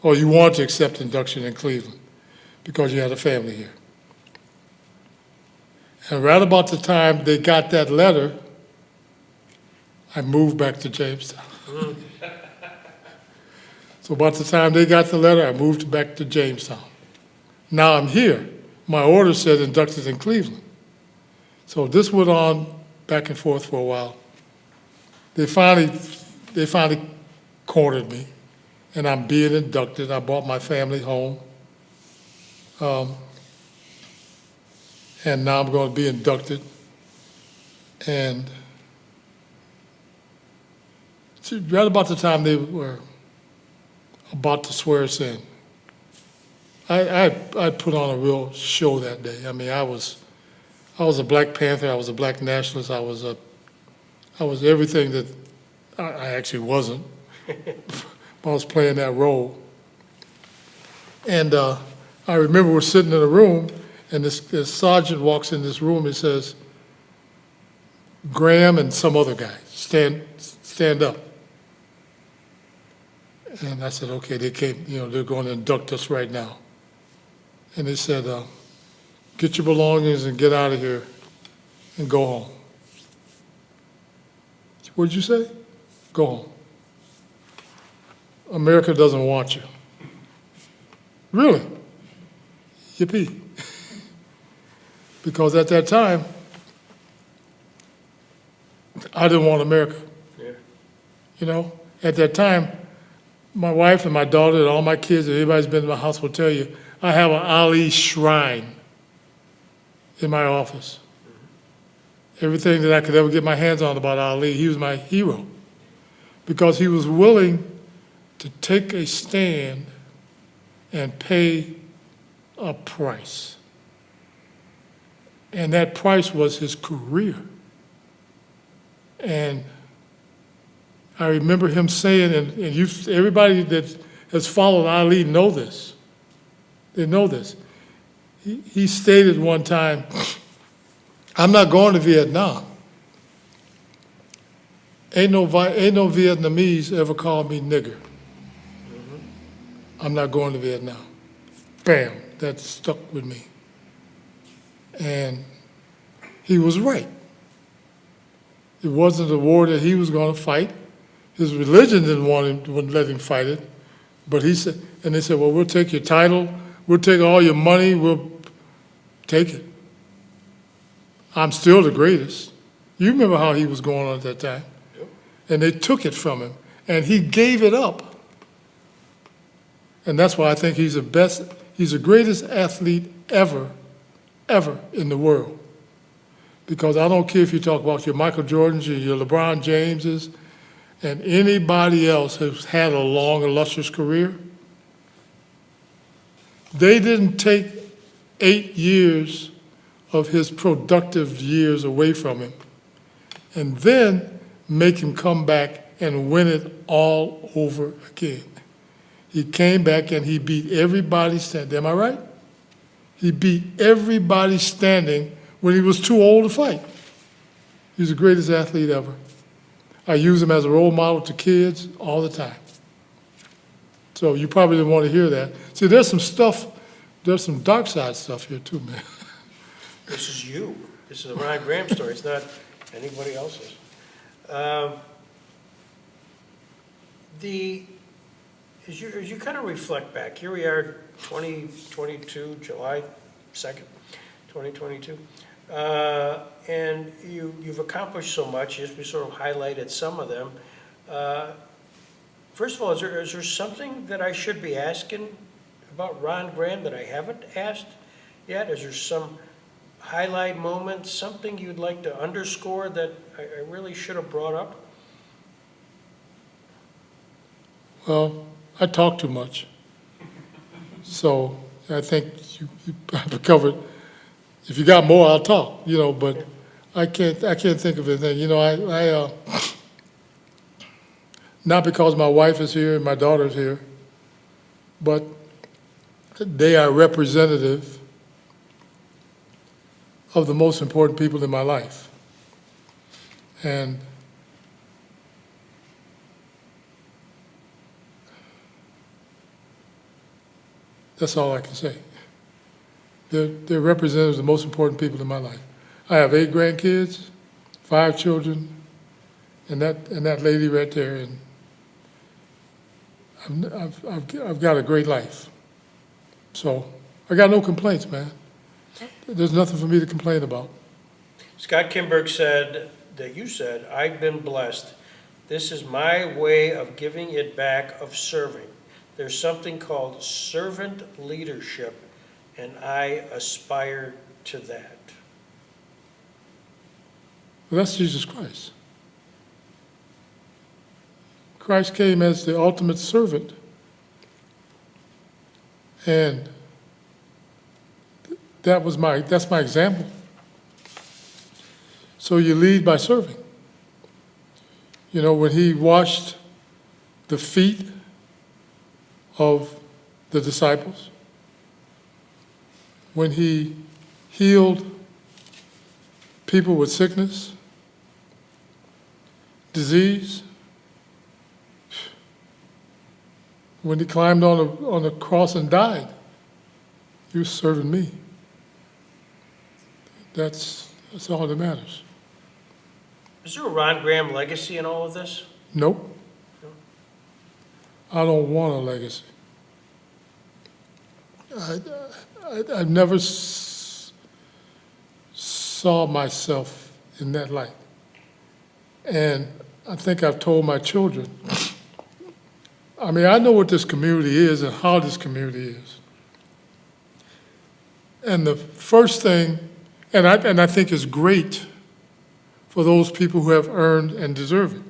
or you want to accept induction in Cleveland because you had a family here. And right about the time they got that letter, I moved back to Jamestown. So about the time they got the letter, I moved back to Jamestown. Now I'm here. My order said inducted in Cleveland. So this went on back and forth for a while. They finally cornered me, and I'm being inducted. I brought my family home. And now I'm going to be inducted. And right about the time they were about to swear us in, I put on a real show that day. I mean, I was a Black Panther. I was a Black nationalist. I was everything that I actually wasn't. I was playing that role. And I remember we're sitting in a room, and this sergeant walks in this room and says, Graham and some other guy, stand up. And I said, okay, they came, they're going to induct us right now. And they said, get your belongings and get out of here and go home. What'd you say? Go home. America doesn't want you. Really? Yippee. Because at that time, I didn't want America. Yeah. At that time, my wife and my daughter and all my kids, and everybody's been in my house will tell you, I have an Ali shrine in my office. Everything that I could ever get my hands on about Ali, he was my hero. Because he was willing to take a stand and pay a price. And that price was his career. And I remember him saying, and everybody that has followed Ali know this. They know this. He stated one time, I'm not going to Vietnam. ain't no Vietnamese ever called me nigger. I'm not going to Vietnam. Bam, that stuck with me. And he was right. It wasn't a war that he was going to fight. His religion wouldn't let him fight it. But he said, and they said, well, we'll take your title, we'll take all your money, we'll take it. I'm still the greatest. You remember how he was going on at that time. Yep. And they took it from him, and he gave it up. And that's why I think he's the greatest athlete ever in the world. Because I don't care if you talk about your Michael Jordans, your LeBron Jameses, and anybody else who's had a long, illustrious career. They didn't take 8 years of his productive years away from him and then make him come back and win it all over again. He came back and he beat everybody standing. Am I right? He beat everybody standing when he was too old to fight. He's the greatest athlete ever. I use him as a role model to kids all the time. So you probably didn't want to hear that. See, there's some dark side stuff here too, man. This is you. This is a Ron Graham story. It's not anybody else's. As you kind of reflect back, here we are, 2022, July 2nd, 2022. And you've accomplished so much, as we sort of highlighted some of them. First of all, is there something that I should be asking about Ron Graham that I haven't asked yet? Is there some highlight moment, something you'd like to underscore that I really should have brought up? Well, I talk too much. So I think you probably covered. If you got more, I'll talk, but I can't think of anything. I not because my wife is here and my daughter's here, but they are representative of the most important people in my life. And that's all I can say. They're representatives of the most important people in my life. I have 8 grandkids, 5 children, and that lady right there, and I've got a great life. So I got no complaints, man. There's nothing for me to complain about. Scott Kimberg said that you said, I've been blessed. This is my way of giving it back, of serving. There's something called servant leadership, and I aspire to that. Well, that's Jesus Christ. Christ came as the ultimate servant. And that's my example. So you lead by serving. When he washed the feet of the disciples, when he healed people with sickness, disease, when he climbed on the cross and died, he was serving me. That's all that matters. Is there a Ron Graham legacy in all of this? Nope. I don't want a legacy. I never saw myself in that light. And I think I've told my children, I know what this community is and how this community is. And the first thing, and I think it's great for those people who have earned and deserve it.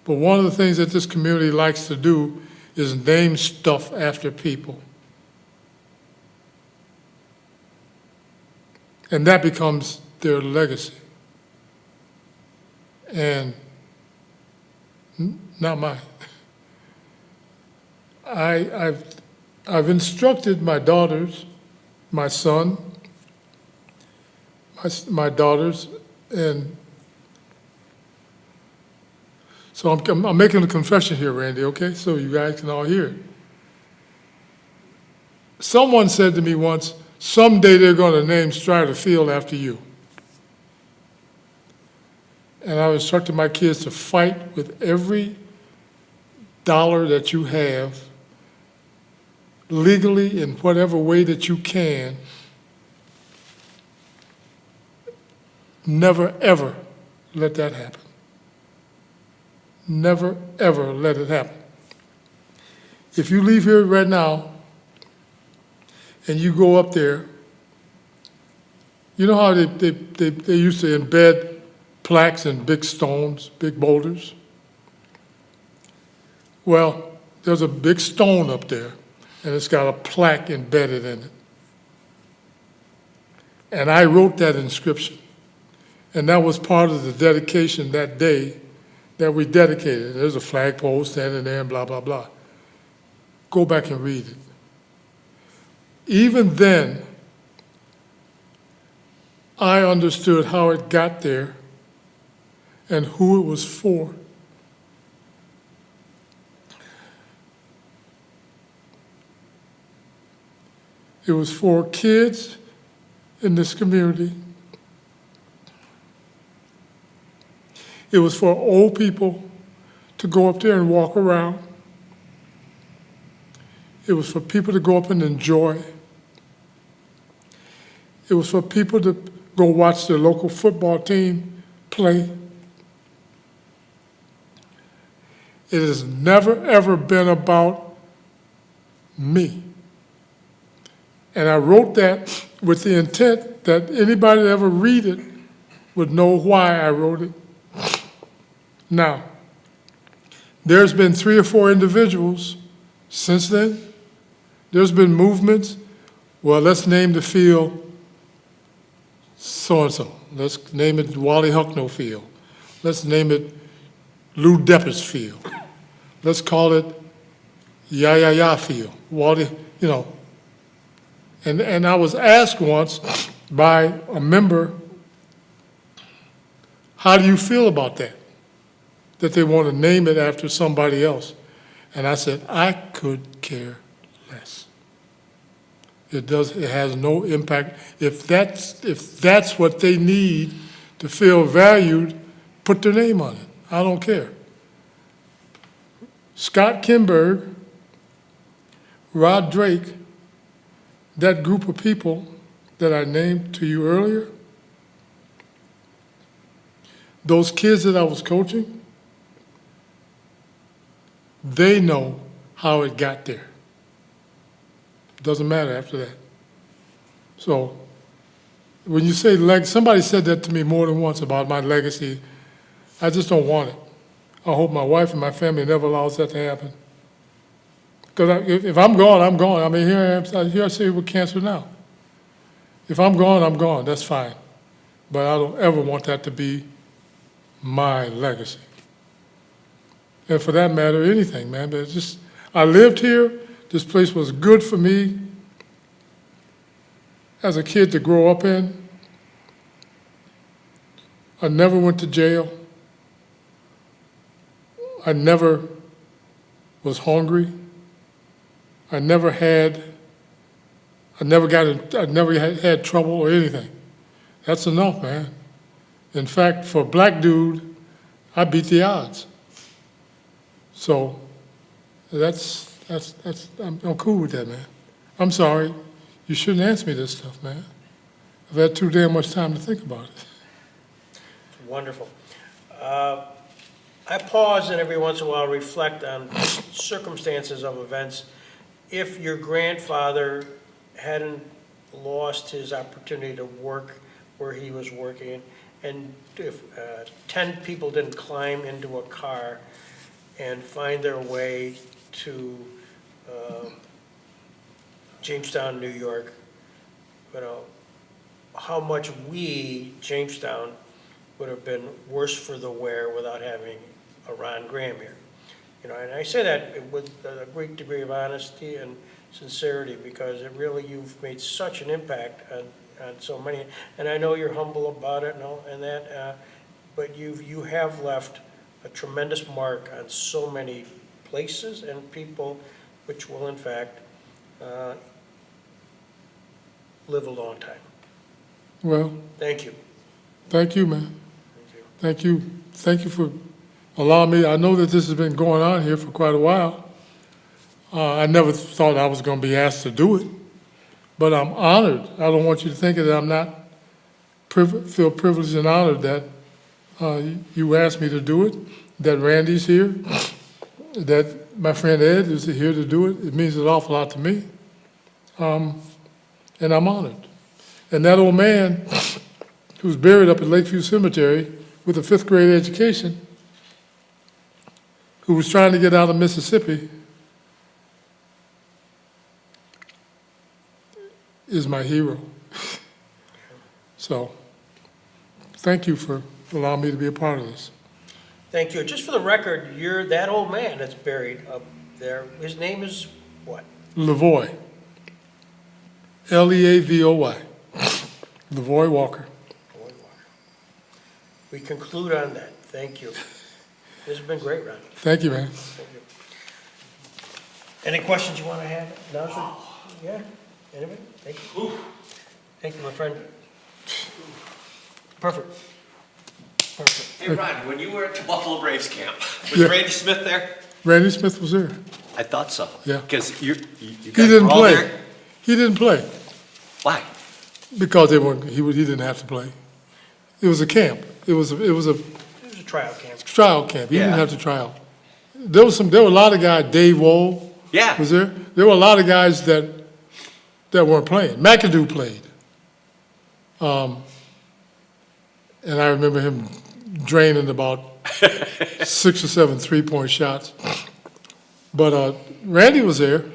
But one of the things that this community likes to do is name stuff after people. And that becomes their legacy. And not mine. I've instructed my daughters, my son, my daughters, and So I'm making a confession here, Randy, okay? So you guys can all hear it. Someone said to me once, someday they're going to name Strider Field after you. And I instructed my kids to fight with every dollar that you have, legally in whatever way that you can. Never, ever let that happen. Never, ever let it happen. If you leave here right now and you go up there, you know how they used to embed plaques in big stones, big boulders? Well, there's a big stone up there, and it's got a plaque embedded in it. And I wrote that inscription. And that was part of the dedication that day that we dedicated. There's a flagpole standing there and blah, blah, blah. Go back and read it. Even then, I understood how it got there and who it was for. It was for kids in this community. It was for old people to go up there and walk around. It was for people to go up and enjoy. It was for people to go watch their local football team play. It has never, ever been about me. And I wrote that with the intent that anybody that ever read it would know why I wrote it. Now, there's been 3 or 4 individuals since then. There's been movements. Well, let's name the field so-and-so. Let's name it Wally Hucknall Field. Let's name it Lou Deppers Field. Let's call it Ya Field. Wally, you know. And I was asked once by a member, how do you feel about that? That they want to name it after somebody else. And I said, I could care less. It has no impact. If that's what they need to feel valued, put their name on it. I don't care. Scott Kinberg, Rod Drake, that group of people that I named to you earlier, those kids that I was coaching, they know how it got there. Doesn't matter after that. So when you say somebody said that to me more than once about my legacy, I just don't want it. I hope my wife and my family never allows that to happen. Because if I'm gone, I'm gone. I mean, here I sit with cancer now. If I'm gone, I'm gone. That's fine. But I don't ever want that to be my legacy. And for that matter, anything, man. But I lived here. This place was good for me as a kid to grow up in. I never went to jail. I never was hungry. I never had trouble or anything. That's enough, man. In fact, for a black dude, I beat the odds. So I'm cool with that, man. I'm sorry. You shouldn't ask me this stuff, man. I've had too damn much time to think about it. Wonderful. I pause and every once in a while reflect on circumstances of events. If your grandfather hadn't lost his opportunity to work where he was working, and if 10 people didn't climb into a car and find their way to Jamestown, New York, you know, how much Jamestown, would have been worse for the wear without having a Ron Graham here. You know, and I say that with a great degree of honesty and sincerity, because you've made such an impact on so many, and I know you're humble about it and that, but you have left a tremendous mark on so many places and people, which will in fact live a long time. Well, Thank you. thank you, man. Thank you. Thank you. Thank you for allowing me. I know that this has been going on here for quite a while. I never thought I was going to be asked to do it, but I'm honored. I don't want you to think that I'm not feel privileged and honored that you asked me to do it, that Randy's here, that my friend Ed is here to do it. It means an awful lot to me, and I'm honored. And that old man who's buried up at Lakeview Cemetery with a 5th grade education, who was trying to get out of Mississippi, is my hero. So, thank you for allowing me to be a part of this. Thank you. Just for the record, you're that old man that's buried up there. His name is what? Lavoy. Leavoy. Lavoy Walker. Boy, Walker. We conclude on that. Thank you. This has been great, Ron. Thank you, man. Thank you. Any questions you want to have? No, sir? Yeah? Anybody? Thank you. Thank you, my friend. Perfect. Perfect. Hey, Ron, when you were at the Buffalo Braves camp, was Yeah. Randy Smith there? Randy Smith was there. I thought so. Yeah. Because you He guys didn't were all play. there? He didn't play Why? because they weren't. He didn't have to play. It was a camp. It was a It was a tryout camp. trial camp. He didn't Yeah. have to try out. There were a lot of guys. Dave Wohl Yeah. was there. There were a lot of guys that weren't playing. McAdoo played. And I remember him draining about 6 or 7 3-point shots. But Randy was there.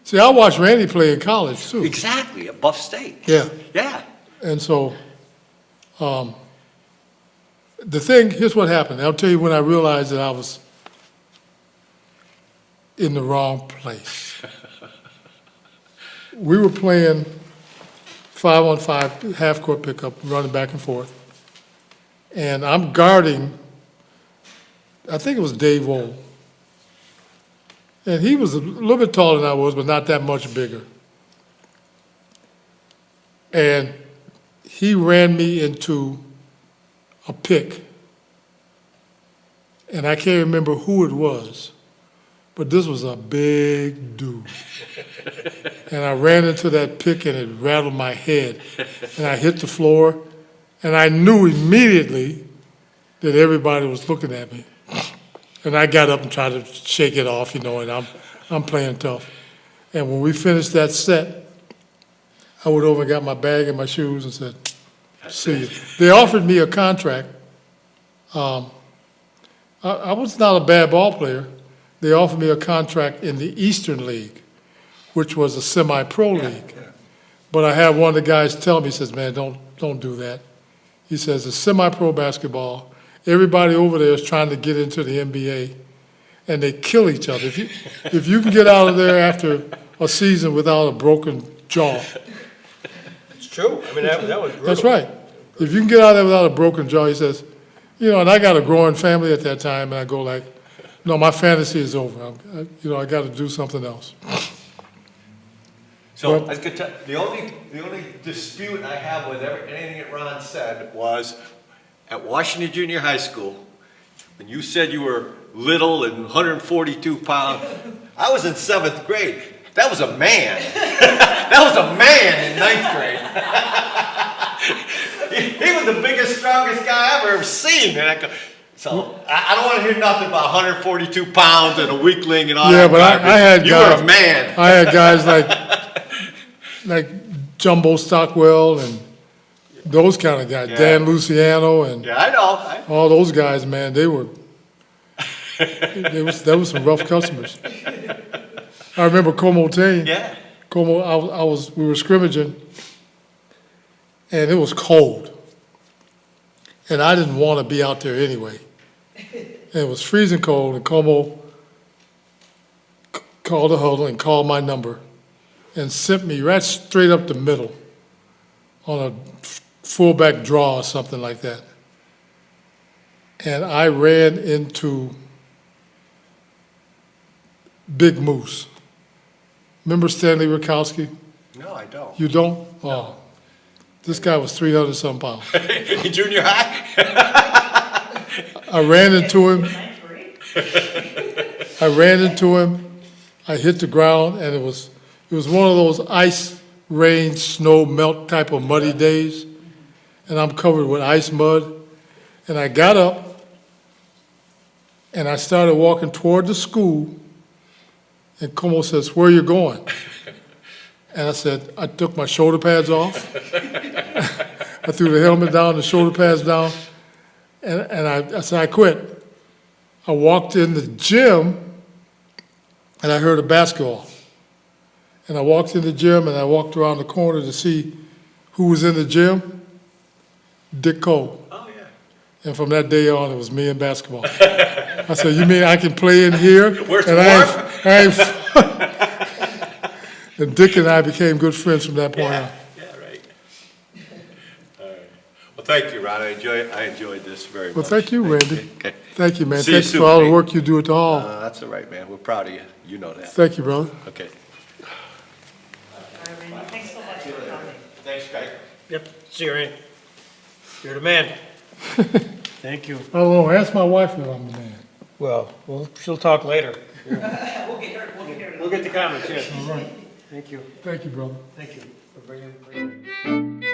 See, I watched Randy play in college too. Exactly, at Buff State. Yeah. Yeah. And so, here's what happened. I'll tell you when I realized that I was in the wrong place. We were playing 5-on-5, half-court pickup, running back and forth. And I'm guarding, I think it was Dave Wohl. And he was a little bit taller than I was, but not that much bigger. And he ran me into a pick. And I can't remember who it was, but this was a big dude. And I ran into that pick and it rattled my head. And I hit the floor, and I knew immediately that everybody was looking at me. And I got up and tried to shake it off, and I'm playing tough. And when we finished that set, I went over and got my bag and my shoes and said, see you. They offered me a contract. I was not a bad ball player. They offered me a contract in the Eastern League, which was a semi-pro league. But I had one of the guys tell me, he says, man, don't do that. He says, it's semi-pro basketball. Everybody over there is trying to get into the NBA, and they kill each other. If you can get out of there after a season without a broken jaw, It's true. I mean, that was brutal. that's right. If you can get out of there without a broken jaw, he says, and I got a growing family at that time, and I go like, no, my fantasy is over. I got to do something else. So But- I was gonna tell, the only dispute I have with anything that Ron said was at Washington Junior High School, when you said you were little and 142 pounds, I was in 7th grade. That was a man. That was a man in 9th grade. He was the biggest, strongest guy I've ever seen. And I don't want to hear nothing about 142 pounds and a weakling and all Yeah, that. but I garbage. had You guys- were a man. I had guys like Jumbo Stockwell and those kind of guys, Yeah. Dan Luciano and Yeah, I know. all those guys, man, there was some rough customers. I remember Como Tane. Yeah. We were scrimmaging, and it was cold. And I didn't want to be out there anyway. And it was freezing cold, and Como called a huddle and called my number and sent me right straight up the middle on a fullback draw or something like that. and I ran into Big Moose. Remember Stanley Rakowski? No, I don't. You don't? Oh, this guy was 300-some pounds. In junior high? I ran into him. Ninth grade? I ran into him. I hit the ground, and it was one of those ice, rain, snow, melt type of muddy days, and I'm covered with ice mud. And I got up, and I started walking toward the school, and Como says, "Where are you going?" And I said, I took my shoulder pads off. I threw the helmet down, the shoulder pads down, and I said, I quit. I walked in the gym, and I heard a basketball. And I walked in the gym, and I walked around the corner to see who was in the gym. Dick Cole. Oh, yeah. And from that day on, it was me and basketball. I said, you mean I can play in here? Where's the And wharf? and Dick and I became good friends from that point on. Yeah, right. All right. Well, thank you, Ron. I enjoyed this very much. Well, thank you, Randy. Okay. Thank you, man. See you Thanks soon, for all the Pete. work you do at the hall. That's all right, man. We're proud of you. You know that. Thank you, brother. Okay. All right, Randy, thanks so much for coming. Thanks, guys. Yep, see you, Randy. You're the man. Thank you. I don't know, ask my wife if I'm the man. Well, she'll talk later. We'll get her, we'll get her. We'll get the comments, yes. All right. Thank you. Thank you, brother. Thank you for bringing.